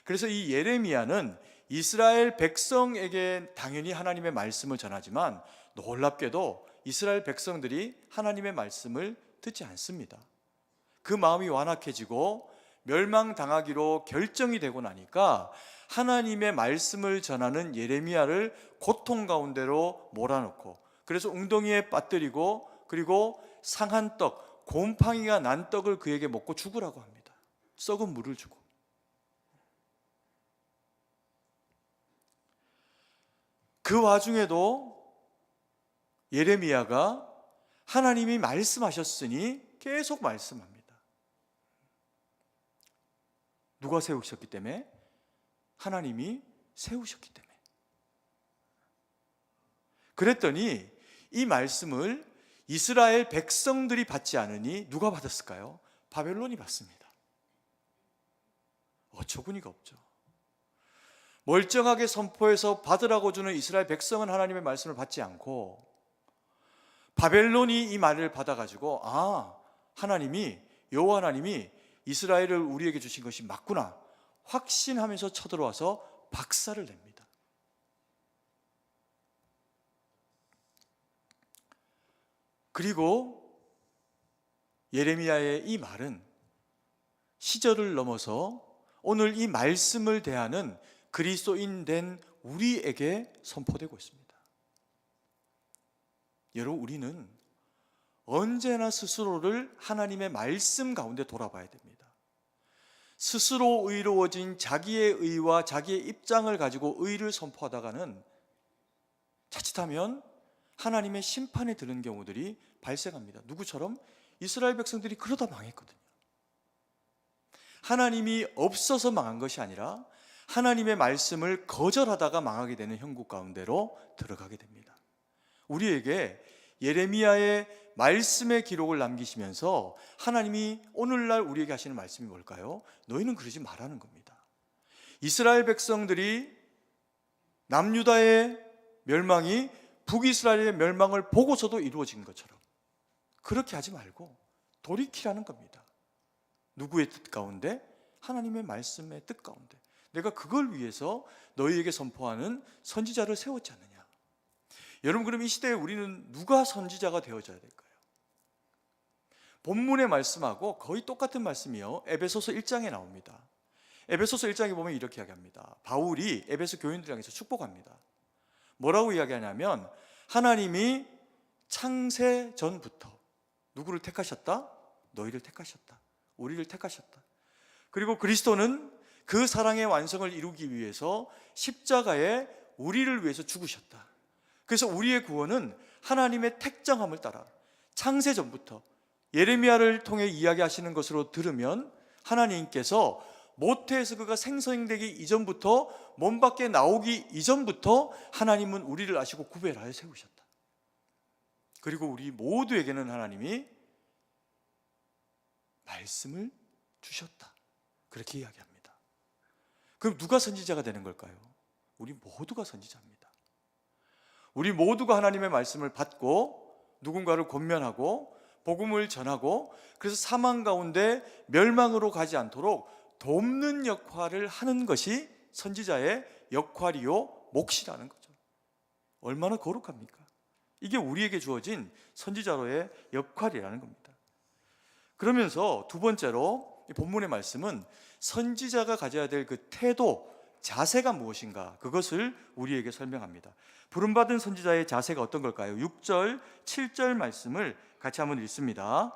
그래서 이 예레미야는 이스라엘 백성에게 당연히 하나님의 말씀을 전하지만 놀랍게도 이스라엘 백성들이 하나님의 말씀을 듣지 않습니다. 그 마음이 완악해지고 멸망당하기로 결정이 되고 나니까 하나님의 말씀을 전하는 예레미야를 고통 가운데로 몰아넣고 그래서 웅덩이에 빠뜨리고 그리고 상한 떡, 곰팡이가 난 떡을 그에게 먹고 죽으라고 합니다. 썩은 물을 주고. 그 와중에도 예레미야가 하나님이 말씀하셨으니 계속 말씀합니다. 누가 세우셨기 때문에? 하나님이 세우셨기 때문에. 그랬더니 이 말씀을 이스라엘 백성들이 받지 않으니 누가 받았을까요? 바벨론이 받습니다. 어처구니가 없죠. 멀쩡하게 선포해서 받으라고 주는 이스라엘 백성은 하나님의 말씀을 받지 않고 바벨론이 이 말을 받아가지고 하나님이 여호와 하나님이 이스라엘을 우리에게 주신 것이 맞구나 확신하면서 쳐들어와서 박살을 냅니다. 그리고 예레미야의 이 말은 시절을 넘어서 오늘 이 말씀을 대하는 그리스도인 된 우리에게 선포되고 있습니다. 여러분, 우리는 언제나 스스로를 하나님의 말씀 가운데 돌아봐야 됩니다. 스스로 의로워진 자기의 의와 자기의 입장을 가지고 의를 선포하다가는 자칫하면 하나님의 심판에 드는 경우들이 발생합니다. 누구처럼? 이스라엘 백성들이 그러다 망했거든요. 하나님이 없어서 망한 것이 아니라 하나님의 말씀을 거절하다가 망하게 되는 형국 가운데로 들어가게 됩니다. 우리에게 예레미야의 말씀의 기록을 남기시면서 하나님이 오늘날 우리에게 하시는 말씀이 뭘까요? 너희는 그러지 말라는 겁니다. 이스라엘 백성들이 남유다의 멸망이 북이스라엘의 멸망을 보고서도 이루어진 것처럼 그렇게 하지 말고 돌이키라는 겁니다. 누구의 뜻 가운데? 하나님의 말씀의 뜻 가운데. 내가 그걸 위해서 너희에게 선포하는 선지자를 세웠지 않느냐. 여러분, 그럼 이 시대에 우리는 누가 선지자가 되어져야 될까요? 본문의 말씀하고 거의 똑같은 말씀이요, 에베소서 1장에 나옵니다. 에베소서 1장에 보면 이렇게 이야기합니다. 바울이 에베소 교인들을 향해서 축복합니다. 뭐라고 이야기하냐면 하나님이 창세 전부터 누구를 택하셨다? 너희를 택하셨다. 우리를 택하셨다. 그리고 그리스도는 그 사랑의 완성을 이루기 위해서 십자가에 우리를 위해서 죽으셨다. 그래서 우리의 구원은 하나님의 택정함을 따라 창세 전부터 예레미야를 통해 이야기하시는 것으로 들으면 하나님께서 모태에서 그가 생성되기 이전부터 몸 밖에 나오기 이전부터 하나님은 우리를 아시고 구별하여 세우셨다. 그리고 우리 모두에게는 하나님이 말씀을 주셨다. 그렇게 이야기합니다. 그럼 누가 선지자가 되는 걸까요? 우리 모두가 선지자입니다. 우리 모두가 하나님의 말씀을 받고 누군가를 권면하고 복음을 전하고 그래서 사망 가운데 멸망으로 가지 않도록 돕는 역할을 하는 것이 선지자의 역할이요 몫이라는 거죠. 얼마나 거룩합니까? 이게 우리에게 주어진 선지자로의 역할이라는 겁니다. 그러면서 두 번째로 이 본문의 말씀은 선지자가 가져야 될 그 태도, 자세가 무엇인가, 그것을 우리에게 설명합니다. 부름받은 선지자의 자세가 어떤 걸까요? 6절, 7절 말씀을 같이 한번 읽습니다.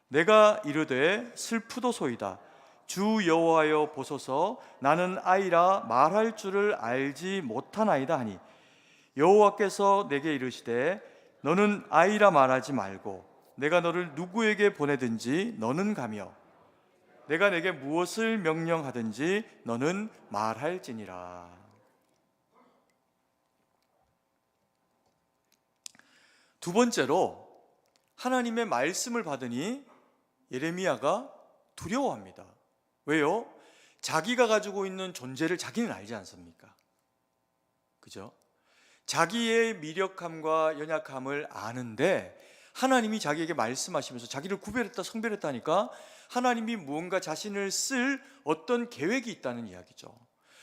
내가 이르되 슬프도소이다. 주 여호와여 보소서, 나는 아이라 말할 줄을 알지 못하나이다 하니, 여호와께서 내게 이르시되 너는 아이라 말하지 말고 내가 너를 누구에게 보내든지 너는 가며 내가 내게 무엇을 명령하든지 너는 말할지니라. 두 번째로, 하나님의 말씀을 받으니 예레미야가 두려워합니다. 왜요? 자기가 가지고 있는 존재를 자기는 알지 않습니까? 그죠? 자기의 미력함과 연약함을 아는데 하나님이 자기에게 말씀하시면서 자기를 구별했다, 성별했다니까 하나님이 무언가 자신을 쓸 어떤 계획이 있다는 이야기죠.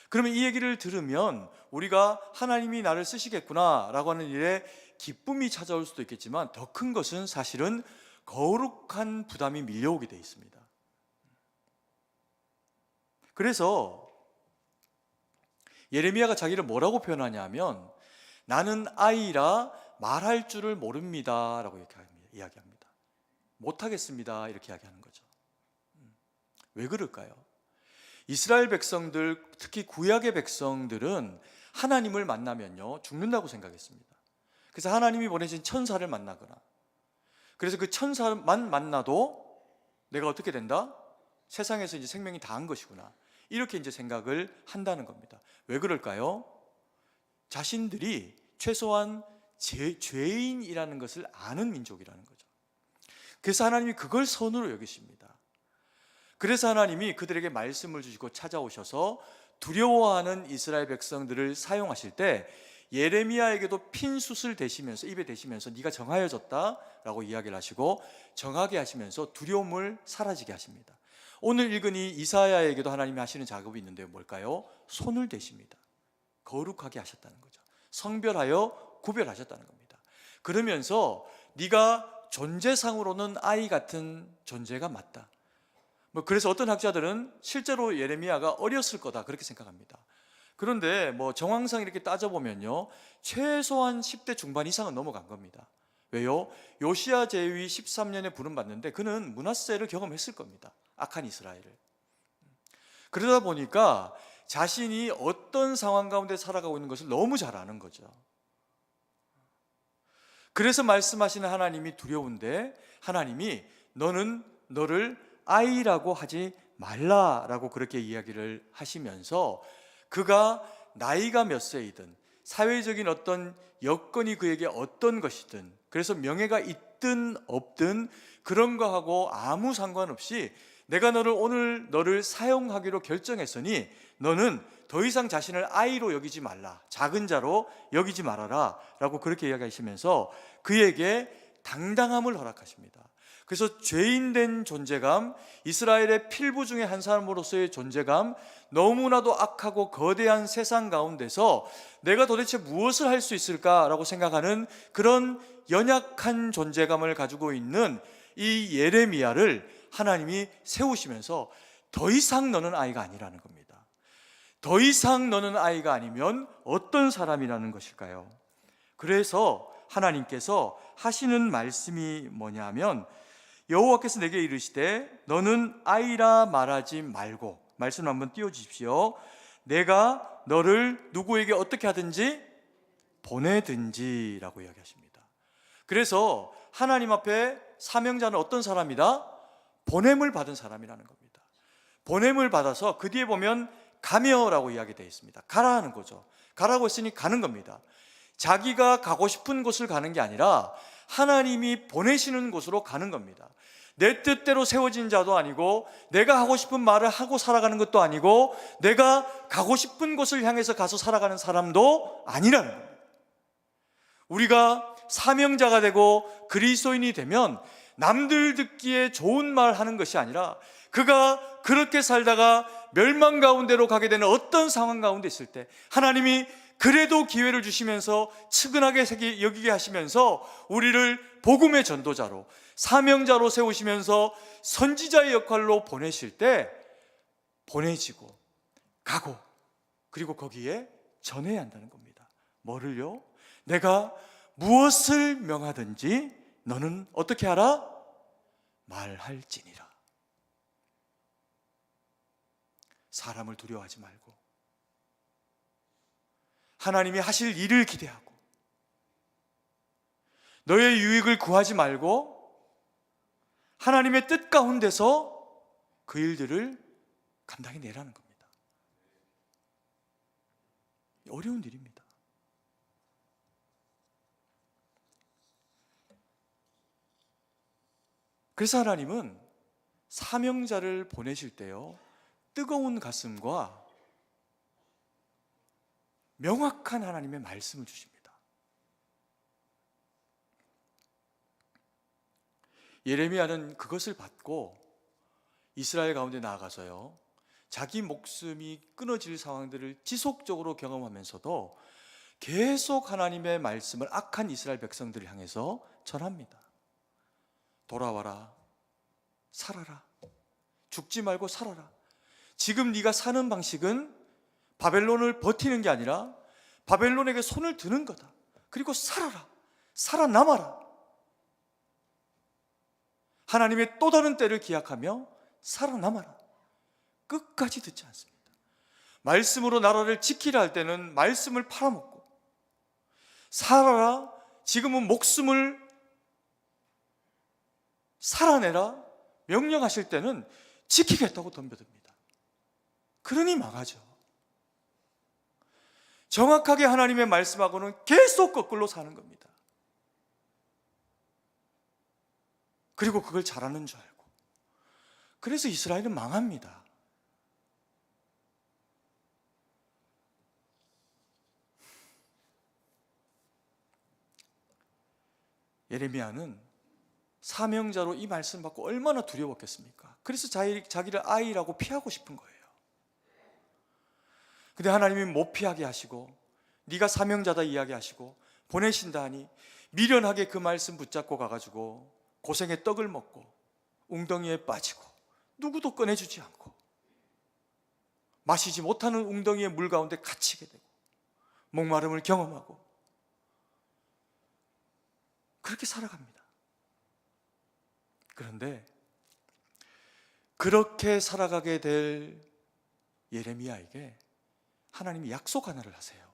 그러면 이 얘기를 들으면 우리가 하나님이 나를 쓰시겠구나 라고 하는 일에 기쁨이 찾아올 수도 있겠지만, 더 큰 것은 사실은 거룩한 부담이 밀려오게 돼 있습니다. 그래서 예레미야가 자기를 뭐라고 표현하냐 하면, 나는 아이라 말할 줄을 모릅니다 라고 이야기합니다. 못하겠습니다 이렇게 이야기하는 거죠. 왜 그럴까요? 이스라엘 백성들, 특히 구약의 백성들은 하나님을 만나면요 죽는다고 생각했습니다. 그래서 하나님이 보내신 천사를 만나거나, 그래서 그 천사만 만나도 내가 어떻게 된다? 세상에서 이제 생명이 다한 것이구나, 이렇게 이제 생각을 한다는 겁니다. 왜 그럴까요? 자신들이 최소한 죄인이라는 것을 아는 민족이라는 거죠. 그래서 하나님이 그걸 선으로 여기십니다. 그래서 하나님이 그들에게 말씀을 주시고 찾아오셔서 두려워하는 이스라엘 백성들을 사용하실 때 예레미야에게도 핀 숯을 대시면서, 입에 대시면서 네가 정하여졌다라고 이야기를 하시고 정하게 하시면서 두려움을 사라지게 하십니다. 오늘 읽은 이 이사야에게도 하나님이 하시는 작업이 있는데요, 뭘까요? 손을 대십니다. 거룩하게 하셨다는 거죠. 성별하여 구별하셨다는 겁니다. 그러면서 네가 존재상으로는 아이 같은 존재가 맞다. 그래서 어떤 학자들은 실제로 예레미야가 어렸을 거다 그렇게 생각합니다. 그런데 정황상 이렇게 따져보면요 최소한 10대 중반 이상은 넘어간 겁니다. 왜요? 요시야 제위 13년에 부름받는데 그는 므낫세를 경험했을 겁니다. 악한 이스라엘을. 그러다 보니까 자신이 어떤 상황 가운데 살아가고 있는 것을 너무 잘 아는 거죠. 그래서 말씀하시는 하나님이 두려운데, 하나님이 너는 너를 아이라고 하지 말라라고 그렇게 이야기를 하시면서, 그가 나이가 몇 세이든 사회적인 어떤 여건이 그에게 어떤 것이든, 그래서 명예가 있든 없든 그런 거하고 아무 상관없이 내가 오늘 너를 사용하기로 결정했으니 너는 더 이상 자신을 아이로 여기지 말라, 작은 자로 여기지 말아라 라고 그렇게 이야기하시면서 그에게 당당함을 허락하십니다. 그래서 죄인된 존재감, 이스라엘의 필부 중에 한 사람으로서의 존재감, 너무나도 악하고 거대한 세상 가운데서 내가 도대체 무엇을 할 수 있을까라고 생각하는 그런 연약한 존재감을 가지고 있는 이 예레미야를 하나님이 세우시면서 더 이상 너는 아이가 아니라는 겁니다. 더 이상 너는 아이가 아니면 어떤 사람이라는 것일까요? 그래서 하나님께서 하시는 말씀이 뭐냐면, 여호와께서 내게 이르시되 너는 아이라 말하지 말고, 말씀 한번 띄워주십시오. 내가 너를 누구에게 어떻게 하든지 보내든지 라고 이야기하십니다. 그래서 하나님 앞에 사명자는 어떤 사람이다? 보냄을 받은 사람이라는 겁니다. 보냄을 받아서 그 뒤에 보면 가며라고 이야기되어 있습니다. 가라는 거죠. 가라고 했으니 가는 겁니다. 자기가 가고 싶은 곳을 가는 게 아니라 하나님이 보내시는 곳으로 가는 겁니다. 내 뜻대로 세워진 자도 아니고, 내가 하고 싶은 말을 하고 살아가는 것도 아니고, 내가 가고 싶은 곳을 향해서 가서 살아가는 사람도 아니라는 겁니다. 우리가 사명자가 되고 그리스도인이 되면 남들 듣기에 좋은 말 하는 것이 아니라, 그가 그렇게 살다가 멸망 가운데로 가게 되는 어떤 상황 가운데 있을 때 하나님이 그래도 기회를 주시면서 측은하게 여기게 하시면서 우리를 복음의 전도자로, 사명자로 세우시면서 선지자의 역할로 보내실 때 보내지고 가고 그리고 거기에 전해야 한다는 겁니다. 뭐를요? 내가 무엇을 명하든지 너는 어떻게 하라? 말할지니라. 사람을 두려워하지 말고 하나님이 하실 일을 기대하고 너의 유익을 구하지 말고 하나님의 뜻 가운데서 그 일들을 감당해 내라는 겁니다. 어려운 일입니다. 그래서 하나님은 사명자를 보내실 때요, 뜨거운 가슴과 명확한 하나님의 말씀을 주십니다. 예레미야는 그것을 받고 이스라엘 가운데 나아가서요, 자기 목숨이 끊어질 상황들을 지속적으로 경험하면서도 계속 하나님의 말씀을 악한 이스라엘 백성들을 향해서 전합니다. 돌아와라, 살아라, 죽지 말고 살아라. 지금 네가 사는 방식은 바벨론을 버티는 게 아니라 바벨론에게 손을 드는 거다. 그리고 살아라, 살아남아라. 하나님의 또 다른 때를 기약하며 살아남아라. 끝까지 듣지 않습니다. 말씀으로 나라를 지키라 할 때는 말씀을 팔아먹고, 살아라, 지금은 목숨을 살아내라 명령하실 때는 지키겠다고 덤벼듭니다. 그러니 망하죠. 정확하게 하나님의 말씀하고는 계속 거꾸로 사는 겁니다. 그리고 그걸 잘하는 줄 알고. 그래서 이스라엘은 망합니다. 예레미야는 사명자로 이 말씀 받고 얼마나 두려웠겠습니까? 그래서 자기를 아이라고 피하고 싶은 거예요. 근데 하나님이 못 피하게 하시고 네가 사명자다 이야기하시고 보내신다 하니 미련하게 그 말씀 붙잡고 가가지고 고생의 떡을 먹고 웅덩이에 빠지고 누구도 꺼내주지 않고 마시지 못하는 웅덩이의 물 가운데 갇히게 되고 목마름을 경험하고 그렇게 살아갑니다. 그런데 그렇게 살아가게 될 예레미야에게 하나님이 약속 하나를 하세요.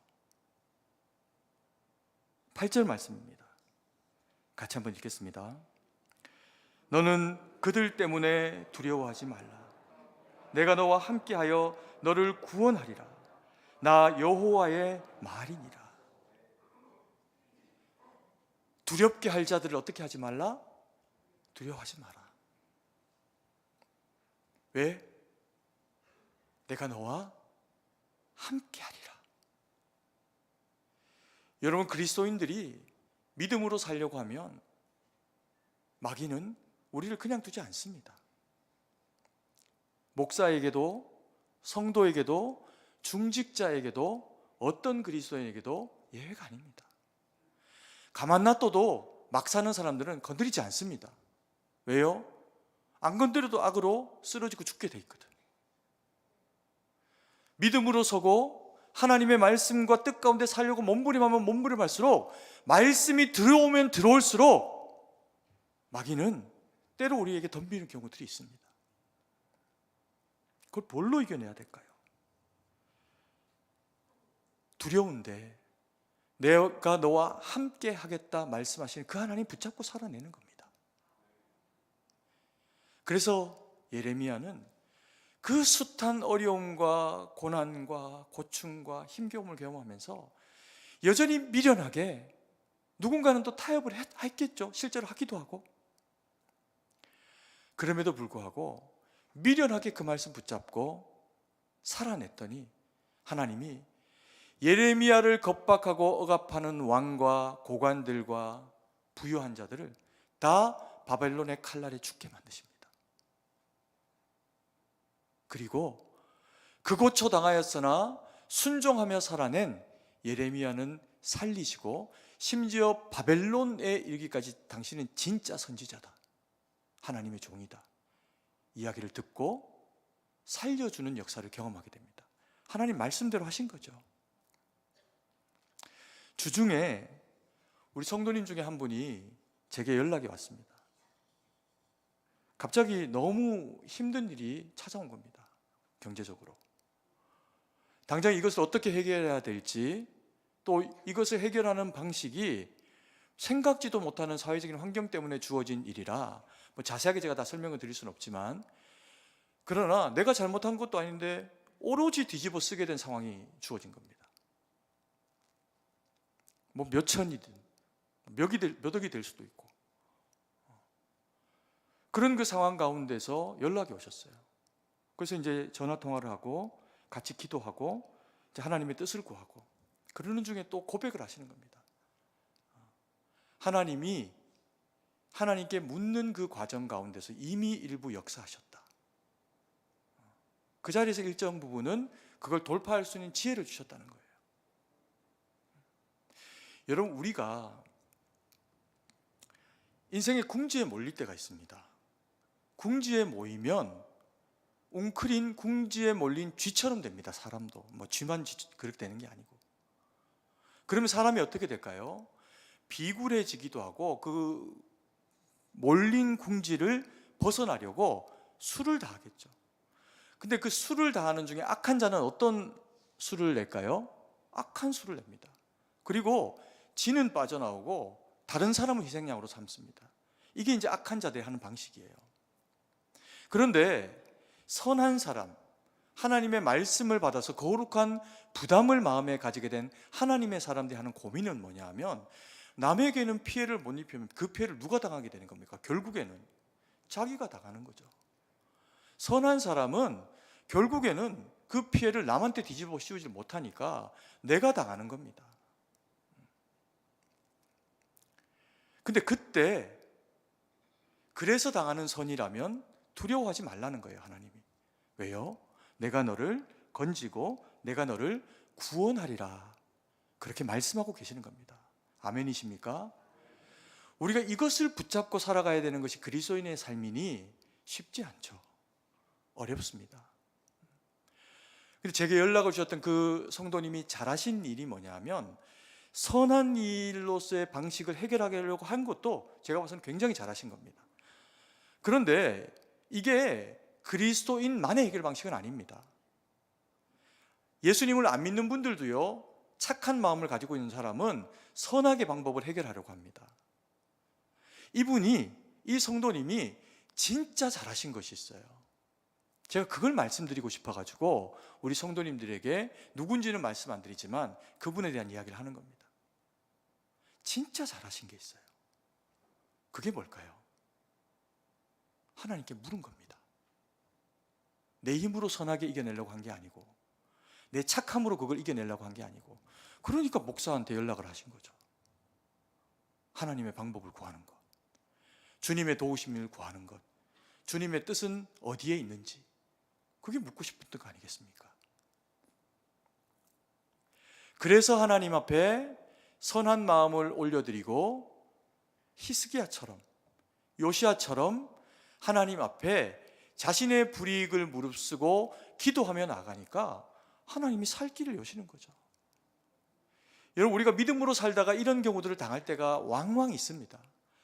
8절 말씀입니다. 같이 한번 읽겠습니다. 너는 그들 때문에 두려워하지 말라. 내가 너와 함께하여 너를 구원하리라. 나 여호와의 말이니라. 두렵게 할 자들을 어떻게 하지 말라? 두려워하지 마라. 왜? 내가 너와 함께하리라. 여러분, 그리스도인들이 믿음으로 살려고 하면 마귀는 우리를 그냥 두지 않습니다. 목사에게도 성도에게도 중직자에게도 어떤 그리스도인에게도 예외가 아닙니다. 가만 놔둬도 막 사는 사람들은 건드리지 않습니다. 왜요? 안 건드려도 악으로 쓰러지고 죽게 돼 있거든. 믿음으로 서고 하나님의 말씀과 뜻 가운데 살려고 몸부림하면 몸부림할수록 말씀이 들어오면 들어올수록 마귀는 때로 우리에게 덤비는 경우들이 있습니다. 그걸 뭘로 이겨내야 될까요? 두려운데 내가 너와 함께 하겠다 말씀하시는 그 하나님 붙잡고 살아내는 겁니다. 그래서 예레미야는 그 숱한 어려움과 고난과 고충과 힘겨움을 경험하면서 여전히 미련하게, 누군가는 또 타협을 했겠죠. 실제로 하기도 하고. 그럼에도 불구하고 미련하게 그 말씀 붙잡고 살아냈더니 하나님이 예레미야를 겁박하고 억압하는 왕과 고관들과 부유한 자들을 다 바벨론의 칼날에 죽게 만드십니다. 그리고 그고초 당하였으나 순종하며 살아낸 예레미야는 살리시고 심지어 바벨론에 이르기까지 당신은 진짜 선지자다, 하나님의 종이다 이야기를 듣고 살려주는 역사를 경험하게 됩니다. 하나님 말씀대로 하신 거죠. 주중에 우리 성도님 중에 한 분이 제게 연락이 왔습니다. 갑자기 너무 힘든 일이 찾아온 겁니다. 경제적으로. 당장 이것을 어떻게 해결해야 될지, 또 이것을 해결하는 방식이 생각지도 못하는 사회적인 환경 때문에 주어진 일이라 뭐 자세하게 제가 다 설명을 드릴 수는 없지만, 그러나 내가 잘못한 것도 아닌데 오로지 뒤집어 쓰게 된 상황이 주어진 겁니다. 뭐 몇 천이든 몇 억이 될 수도 있고, 그런 그 상황 가운데서 연락이 오셨어요. 그래서 이제 전화 통화를 하고 같이 기도하고 이제 하나님의 뜻을 구하고 그러는 중에 또 고백을 하시는 겁니다. 하나님이 하나님께 묻는 그 과정 가운데서 이미 일부 역사하셨다. 그 자리에서 일정 부분은 그걸 돌파할 수 있는 지혜를 주셨다는 거예요. 여러분, 우리가 인생의 궁지에 몰릴 때가 있습니다. 궁지에 모이면 웅크린 궁지에 몰린 쥐처럼 됩니다. 사람도 뭐 쥐만 그렇게 되는 게 아니고. 그러면 사람이 어떻게 될까요? 비굴해지기도 하고 그 몰린 궁지를 벗어나려고 수를 다하겠죠. 근데 그 수를 다하는 중에 악한 자는 어떤 수를 낼까요? 악한 수를 냅니다. 그리고 지는 빠져나오고 다른 사람을 희생양으로 삼습니다. 이게 이제 악한 자들이 하는 방식이에요. 그런데 선한 사람, 하나님의 말씀을 받아서 거룩한 부담을 마음에 가지게 된 하나님의 사람들이 하는 고민은 뭐냐 하면, 남에게는 피해를 못 입히면 그 피해를 누가 당하게 되는 겁니까? 결국에는 자기가 당하는 거죠. 선한 사람은 결국에는 그 피해를 남한테 뒤집어 씌우지 못하니까 내가 당하는 겁니다. 근데 그때 그래서 당하는 선이라면 두려워하지 말라는 거예요, 하나님이. 왜요? 내가 너를 건지고 내가 너를 구원하리라, 그렇게 말씀하고 계시는 겁니다. 아멘이십니까? 우리가 이것을 붙잡고 살아가야 되는 것이 그리스도인의 삶이니 쉽지 않죠. 어렵습니다. 근데 제게 연락을 주셨던 그 성도님이 잘하신 일이 뭐냐면, 선한 일로서의 방식을 해결하려고 한 것도 제가 봐서는 굉장히 잘하신 겁니다. 그런데 이게 그리스도인만의 해결 방식은 아닙니다. 예수님을 안 믿는 분들도요, 착한 마음을 가지고 있는 사람은 선하게 방법을 해결하려고 합니다. 이 성도님이 진짜 잘하신 것이 있어요. 제가 그걸 말씀드리고 싶어가지고 우리 성도님들에게 누군지는 말씀 안 드리지만 그분에 대한 이야기를 하는 겁니다. 진짜 잘하신 게 있어요. 그게 뭘까요? 하나님께 물은 겁니다. 내 힘으로 선하게 이겨내려고 한 게 아니고, 내 착함으로 그걸 이겨내려고 한 게 아니고, 그러니까 목사한테 연락을 하신 거죠. 하나님의 방법을 구하는 것, 주님의 도우심을 구하는 것, 주님의 뜻은 어디에 있는지, 그게 묻고 싶었던 거 아니겠습니까? 그래서 하나님 앞에 선한 마음을 올려드리고 히스기야처럼, 요시야처럼 하나님 앞에 자신의 불이익을 무릅쓰고 기도하며 나가니까 하나님이 살 길을 여시는 거죠. 여러분, 우리가 믿음으로 살다가 이런 경우들을 당할 때가 왕왕 있습니다.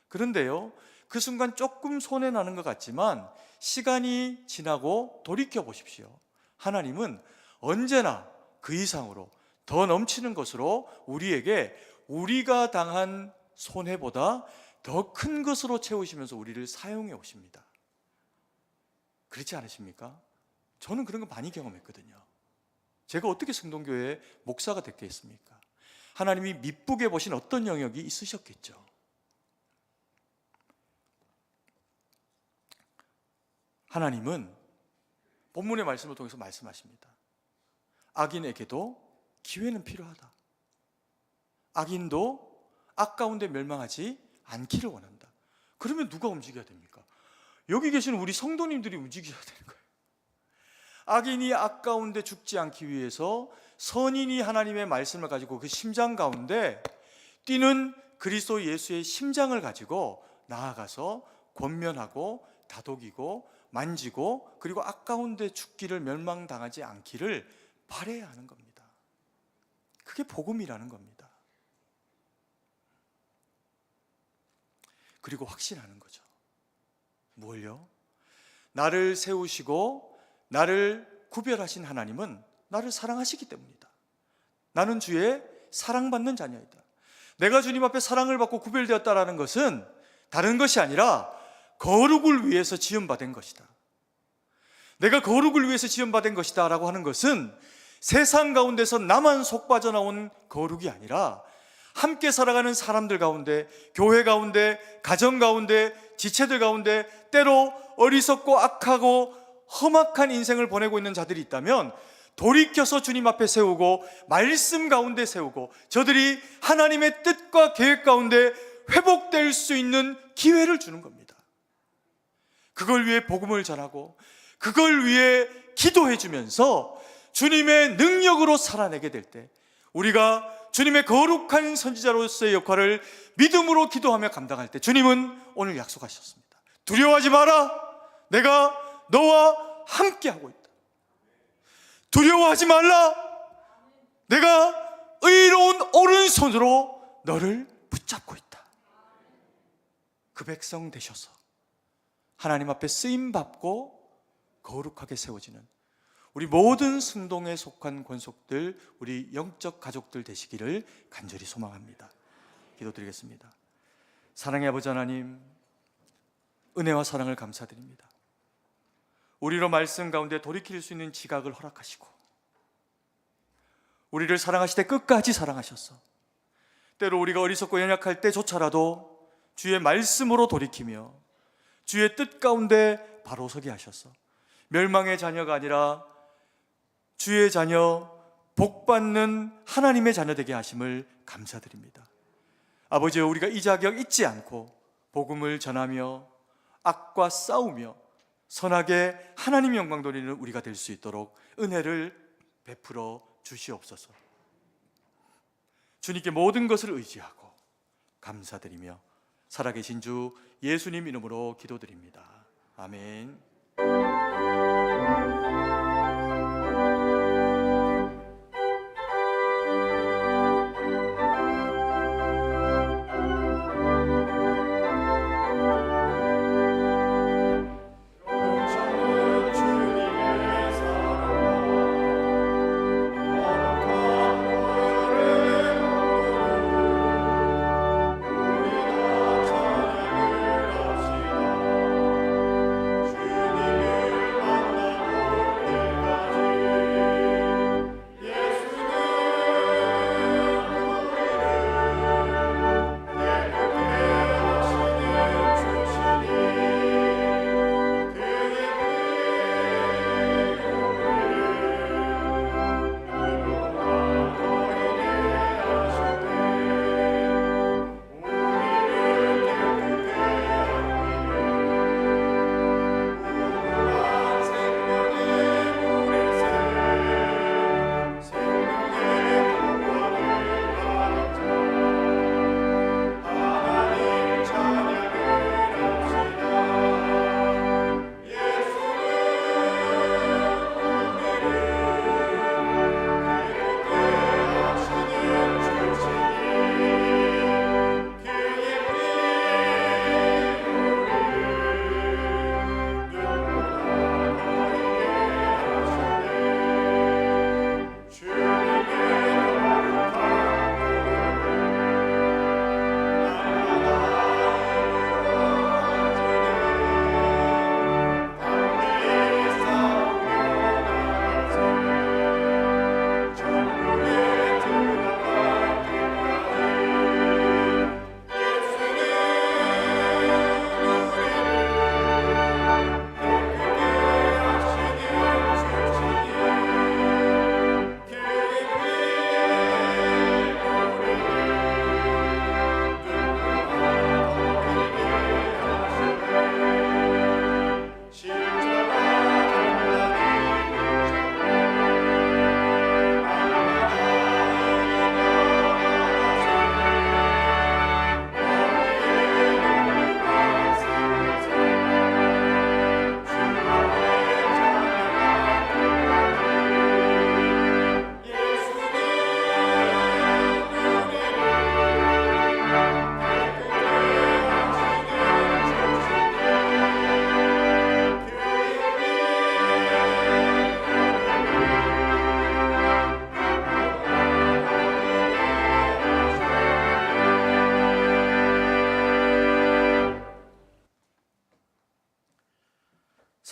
그런데요, 그 순간 조금 손해나는 것 같지만 시간이 지나고 돌이켜 보십시오. 하나님은 언제나 그 이상으로 더 넘치는 것으로 우리에게 우리가 당한 손해보다 더 큰 것으로 채우시면서 우리를 사용해 오십니다. 그렇지 않으십니까? 저는 그런 거 많이 경험했거든요. 제가 어떻게 성동교회 목사가 됐겠습니까? 하나님이 미쁘게 보신 어떤 영역이 있으셨겠죠. 하나님은 본문의 말씀을 통해서 말씀하십니다. 악인에게도 기회는 필요하다. 악인도 악 가운데 멸망하지 않기를 원한다. 그러면 누가 움직여야 됩니까? 여기 계시는 우리 성도님들이 움직여야 되는 거예요. 악인이 악 가운데 죽지 않기 위해서 선인이 하나님의 말씀을 가지고 그 심장 가운데 뛰는 그리스도 예수의 심장을 가지고 나아가서 권면하고 다독이고 만지고 그리고 아까운데 죽기를 멸망당하지 않기를 바라야 하는 겁니다. 그게 복음이라는 겁니다. 그리고 확신하는 거죠. 뭘요? 나를 세우시고 나를 구별하신 하나님은 나를 사랑하시기 때문이다. 나는 주의 사랑받는 자녀이다. 내가 주님 앞에 사랑을 받고 구별되었다라는 것은 다른 것이 아니라 거룩을 위해서 지음받은 것이다. 내가 거룩을 위해서 지음받은 것이다 라고 하는 것은 세상 가운데서 나만 속 빠져나온 거룩이 아니라 함께 살아가는 사람들 가운데, 교회 가운데, 가정 가운데, 지체들 가운데 때로 어리석고 악하고 험악한 인생을 보내고 있는 자들이 있다면 돌이켜서 주님 앞에 세우고 말씀 가운데 세우고 저들이 하나님의 뜻과 계획 가운데 회복될 수 있는 기회를 주는 겁니다. 그걸 위해 복음을 전하고 그걸 위해 기도해 주면서 주님의 능력으로 살아내게 될 때 우리가 주님의 거룩한 선지자로서의 역할을 믿음으로 기도하며 감당할 때 주님은 오늘 약속하셨습니다. 두려워하지 마라. 내가 너와 함께하고 있다. 두려워하지 말라. 내가 의로운 오른손으로 너를 붙잡고 있다. 그 백성 되셔서 하나님 앞에 쓰임받고 거룩하게 세워지는 우리 모든 승동에 속한 권속들, 우리 영적 가족들 되시기를 간절히 소망합니다. 기도드리겠습니다. 사랑의 아버지 하나님, 은혜와 사랑을 감사드립니다. 우리로 말씀 가운데 돌이킬 수 있는 지각을 허락하시고 우리를 사랑하실 때 끝까지 사랑하셨어. 때로 우리가 어리석고 연약할 때조차라도 주의 말씀으로 돌이키며 주의 뜻 가운데 바로 서게 하셨어. 멸망의 자녀가 아니라 주의 자녀, 복받는 하나님의 자녀 되게 하심을 감사드립니다. 아버지여, 우리가 이 자격 잊지 않고 복음을 전하며 악과 싸우며 선하게 하나님 영광 돌리는 우리가 될 수 있도록 은혜를 베풀어 주시옵소서. 주님께 모든 것을 의지하고 감사드리며 살아계신 주 예수님 이름으로 기도드립니다. 아멘.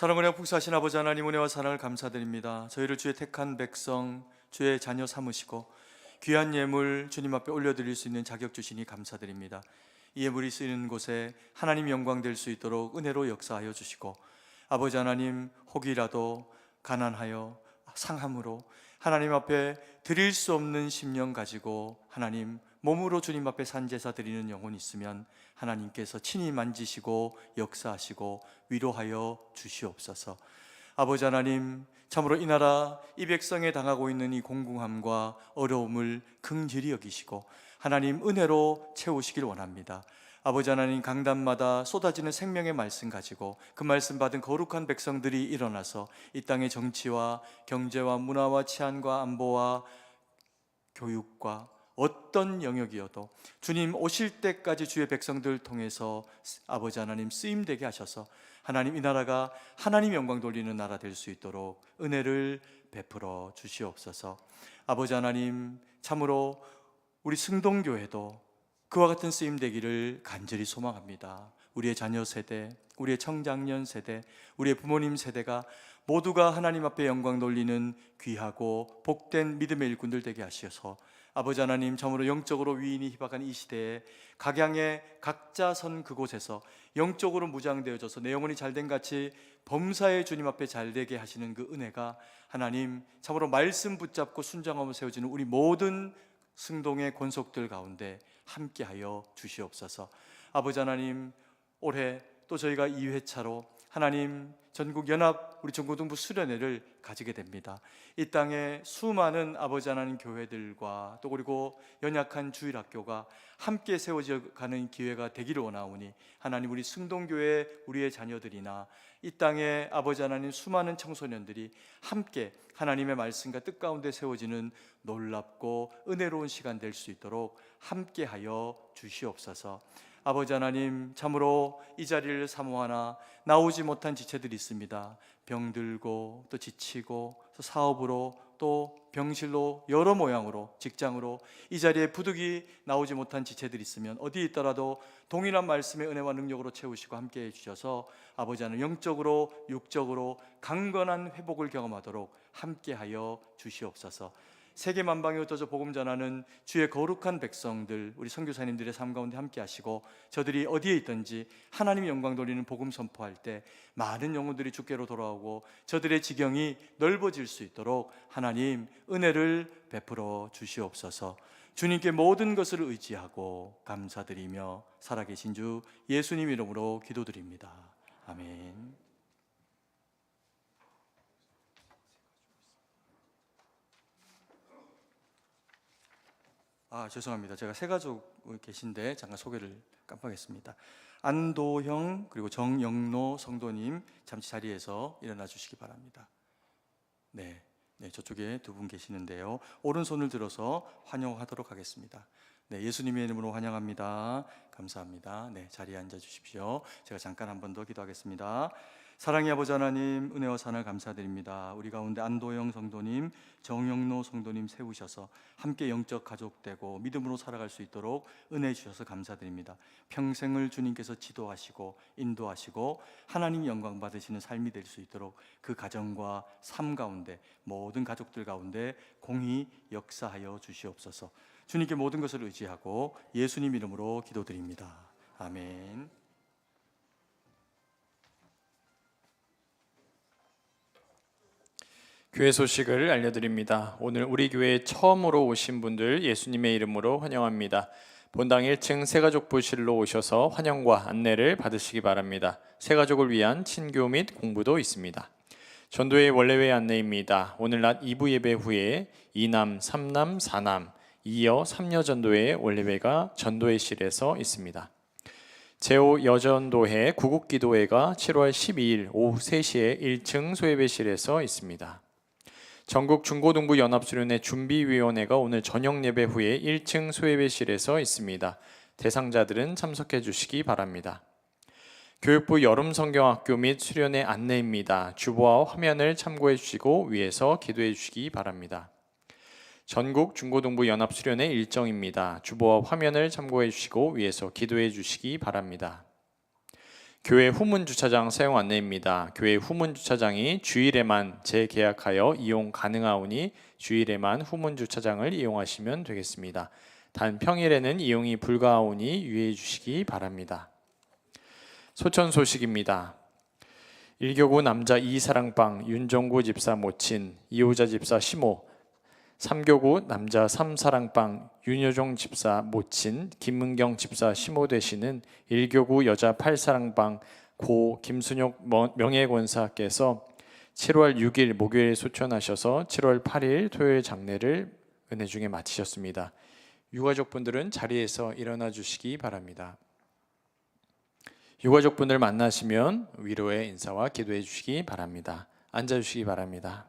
사랑을 풍성하신 아버지 하나님, 은혜와 사랑을 감사드립니다. 저희를 주의 택한 백성, 주의 자녀 삼으시고 귀한 예물 주님 앞에 올려드릴 수 있는 자격 주시니 감사드립니다. 이 예물이 쓰이는 곳에 하나님 영광 될 수 있도록 은혜로 역사하여 주시고, 아버지 하나님, 혹이라도 가난하여 상함으로 하나님 앞에 드릴 수 없는 심령 가지고 하나님 몸으로 주님 앞에 산제사 드리는 영혼이 있으면 하나님께서 친히 만지시고 역사하시고 위로하여 주시옵소서. 아버지 하나님, 참으로 이 나라 이 백성에 당하고 있는 이 공공함과 어려움을 긍휼히 여기시고 하나님 은혜로 채우시길 원합니다. 아버지 하나님, 강단마다 쏟아지는 생명의 말씀 가지고 그 말씀 받은 거룩한 백성들이 일어나서 이 땅의 정치와 경제와 문화와 치안과 안보와 교육과 어떤 영역이어도 주님 오실 때까지 주의 백성들 통해서 아버지 하나님 쓰임되게 하셔서 하나님 이 나라가 하나님 영광 돌리는 나라 될 수 있도록 은혜를 베풀어 주시옵소서. 아버지 하나님, 참으로 우리 승동교회도 그와 같은 쓰임 되기를 간절히 소망합니다. 우리의 자녀 세대, 우리의 청장년 세대, 우리의 부모님 세대가 모두가 하나님 앞에 영광 돌리는 귀하고 복된 믿음의 일꾼들 되게 하셔서 아버지 하나님, 참으로 영적으로 위인이 희박한 이 시대에 각양에 각자 선 그곳에서 영적으로 무장되어져서 내 영혼이 잘된 같이 범사의 주님 앞에 잘되게 하시는 그 은혜가 하나님, 참으로 말씀 붙잡고 순종하며 세워지는 우리 모든 승동의 권속들 가운데 함께하여 주시옵소서. 아버지 하나님, 올해 또 저희가 2회차로 하나님 전국연합 우리 전고등부 수련회를 가지게 됩니다. 이 땅에 수많은 아버지 하나님 교회들과 또 그리고 연약한 주일학교가 함께 세워져 가는 기회가 되기를 원하오니 하나님, 우리 승동교회 우리의 자녀들이나 이 땅에 아버지 하나님 수많은 청소년들이 함께 하나님의 말씀과 뜻 가운데 세워지는 놀랍고 은혜로운 시간 될 수 있도록 함께하여 주시옵소서. 아버지 하나님, 참으로 이 자리를 사모하나 나오지 못한 지체들이 있습니다. 병들고 또 지치고 또 사업으로 또 병실로 여러 모양으로 직장으로 이 자리에 부득이 나오지 못한 지체들이 있으면 어디에 있더라도 동일한 말씀의 은혜와 능력으로 채우시고 함께해 주셔서 아버지 하나님, 영적으로 육적으로 강건한 회복을 경험하도록 함께하여 주시옵소서. 세계 만방에 흩어져 복음 전하는 주의 거룩한 백성들, 우리 선교사님들의 삶 가운데 함께 하시고 저들이 어디에 있든지 하나님의 영광 돌리는 복음 선포할 때 많은 영혼들이 주께로 돌아오고 저들의 지경이 넓어질 수 있도록 하나님 은혜를 베풀어 주시옵소서. 주님께 모든 것을 의지하고 감사드리며 살아계신 주 예수님 이름으로 기도드립니다. 아멘. 죄송합니다. 제가 세 가족 계신데 잠깐 소개를 깜빡했습니다. 안도형 그리고 정영로 성도님 잠시 자리에서 일어나 주시기 바랍니다. 네, 저쪽에 두 분 계시는데요. 오른손을 들어서 환영하도록 하겠습니다. 네, 예수님의 이름으로 환영합니다. 감사합니다. 네, 자리에 앉아 주십시오. 제가 잠깐 한 번 더 기도하겠습니다. 사랑의 아버지 하나님, 은혜와 사랑을 감사드립니다. 우리 가운데 안도영 성도님, 정영로 성도님 세우셔서 함께 영적 가족 되고 믿음으로 살아갈 수 있도록 은혜 주셔서 감사드립니다. 평생을 주님께서 지도하시고 인도하시고 하나님 영광 받으시는 삶이 될 수 있도록 그 가정과 삶 가운데 모든 가족들 가운데 공히 역사하여 주시옵소서. 주님께 모든 것을 의지하고 예수님 이름으로 기도드립니다. 아멘. 교회 소식을 알려드립니다. 오늘 우리 교회에 처음으로 오신 분들 예수님의 이름으로 환영합니다. 본당 1층 새가족부실로 오셔서 환영과 안내를 받으시기 바랍니다. 새가족을 위한 친교 및 공부도 있습니다. 전도의 원래회 안내입니다. 오늘 낮 2부 예배 후에 2남, 3남, 4남, 2여 3여 전도회 원래회가 전도회실에서 있습니다. 제5 여전도회 구국기도회가 7월 12일 오후 3시에 1층 소예배실에서 있습니다. 전국 중고등부 연합수련회 준비위원회가 오늘 저녁 예배 후에 1층 소예배실에서 있습니다. 대상자들은 참석해 주시기 바랍니다. 교육부 여름성경학교 및 수련회 안내입니다. 주보와 화면을 참고해 주시고 위에서 기도해 주시기 바랍니다. 전국 중고등부 연합수련회 일정입니다. 주보와 화면을 참고해 주시고 위에서 기도해 주시기 바랍니다. 교회 후문 주차장 사용 안내입니다. 교회 후문 주차장이 주일에만 재계약하여 이용 가능하오니 주일에만 후문 주차장을 이용하시면 되겠습니다. 단 평일에는 이용이 불가하오니 유의해 주시기 바랍니다. 소천 소식입니다. 1교구 남자 이사랑방 윤정구 집사 모친, 이호자 집사 시모, 3교구 남자 삼사랑방 윤여종 집사 모친, 김은경 집사 시모 되시는 1교구 여자 팔사랑방 고 김순옥 명예권사께서 7월 6일 목요일 소천하셔서 7월 8일 토요일 장례를 은혜 중에 마치셨습니다. 유가족분들은 자리에서 일어나 주시기 바랍니다. 유가족분들 만나시면 위로의 인사와 기도해 주시기 바랍니다. 앉아 주시기 바랍니다.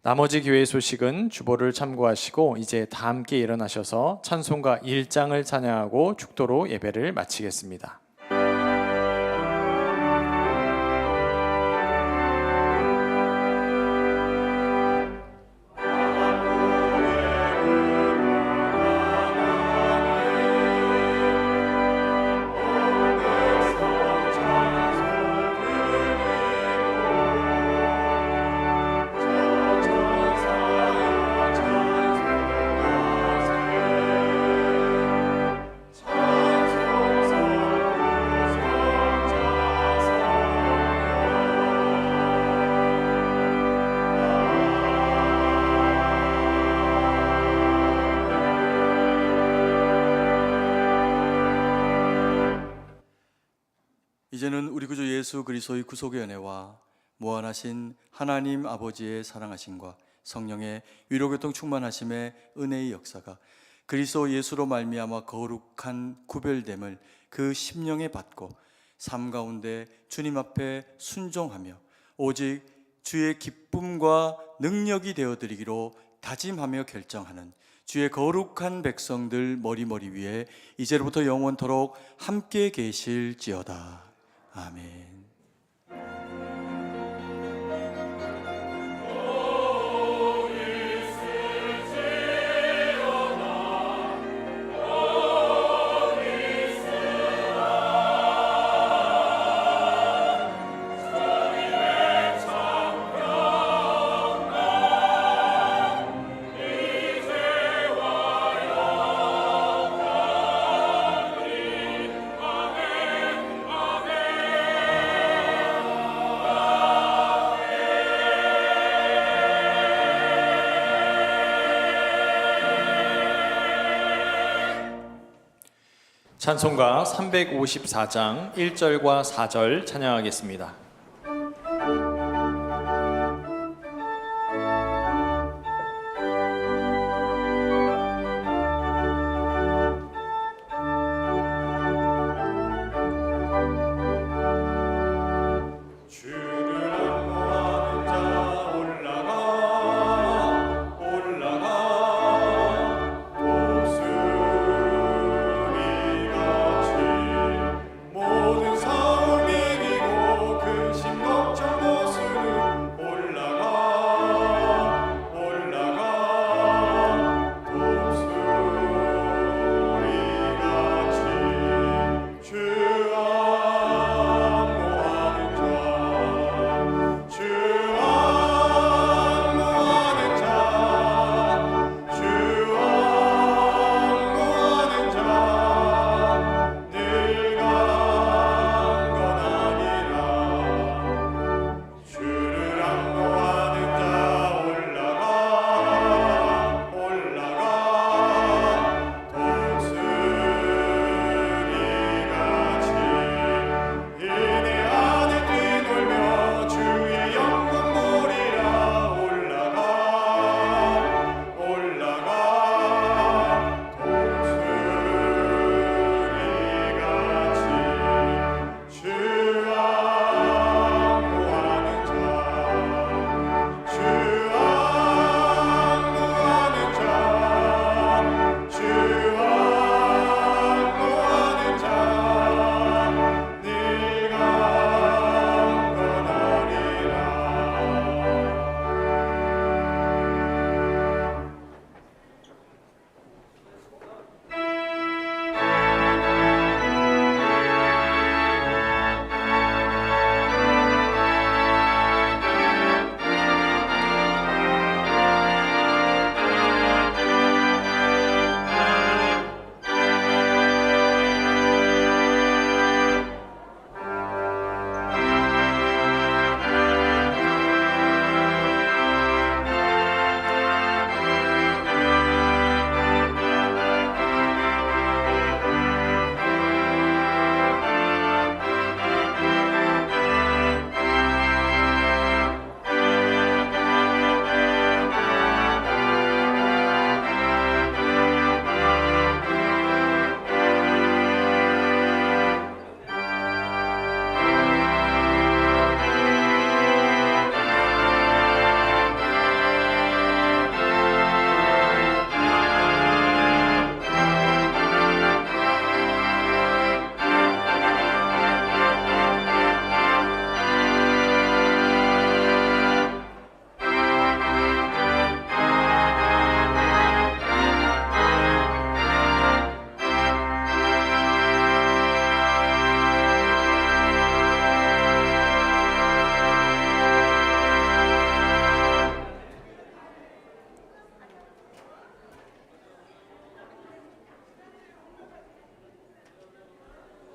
나머지 교회 소식은 주보를 참고하시고 이제 다 함께 일어나셔서 찬송가 1장을 찬양하고 축도로 예배를 마치겠습니다. 이제는 우리 구주 예수 그리스도의 구속의 은혜와 무한하신 하나님 아버지의 사랑하심과 성령의 위로교통 충만하심의 은혜의 역사가 그리스도 예수로 말미암아 거룩한 구별됨을 그 심령에 받고 삶 가운데 주님 앞에 순종하며 오직 주의 기쁨과 능력이 되어드리기로 다짐하며 결정하는 주의 거룩한 백성들 머리머리 위에 이제로부터 영원토록 함께 계실지어다. 아멘. 찬송가 354장 1절과 4절 찬양하겠습니다.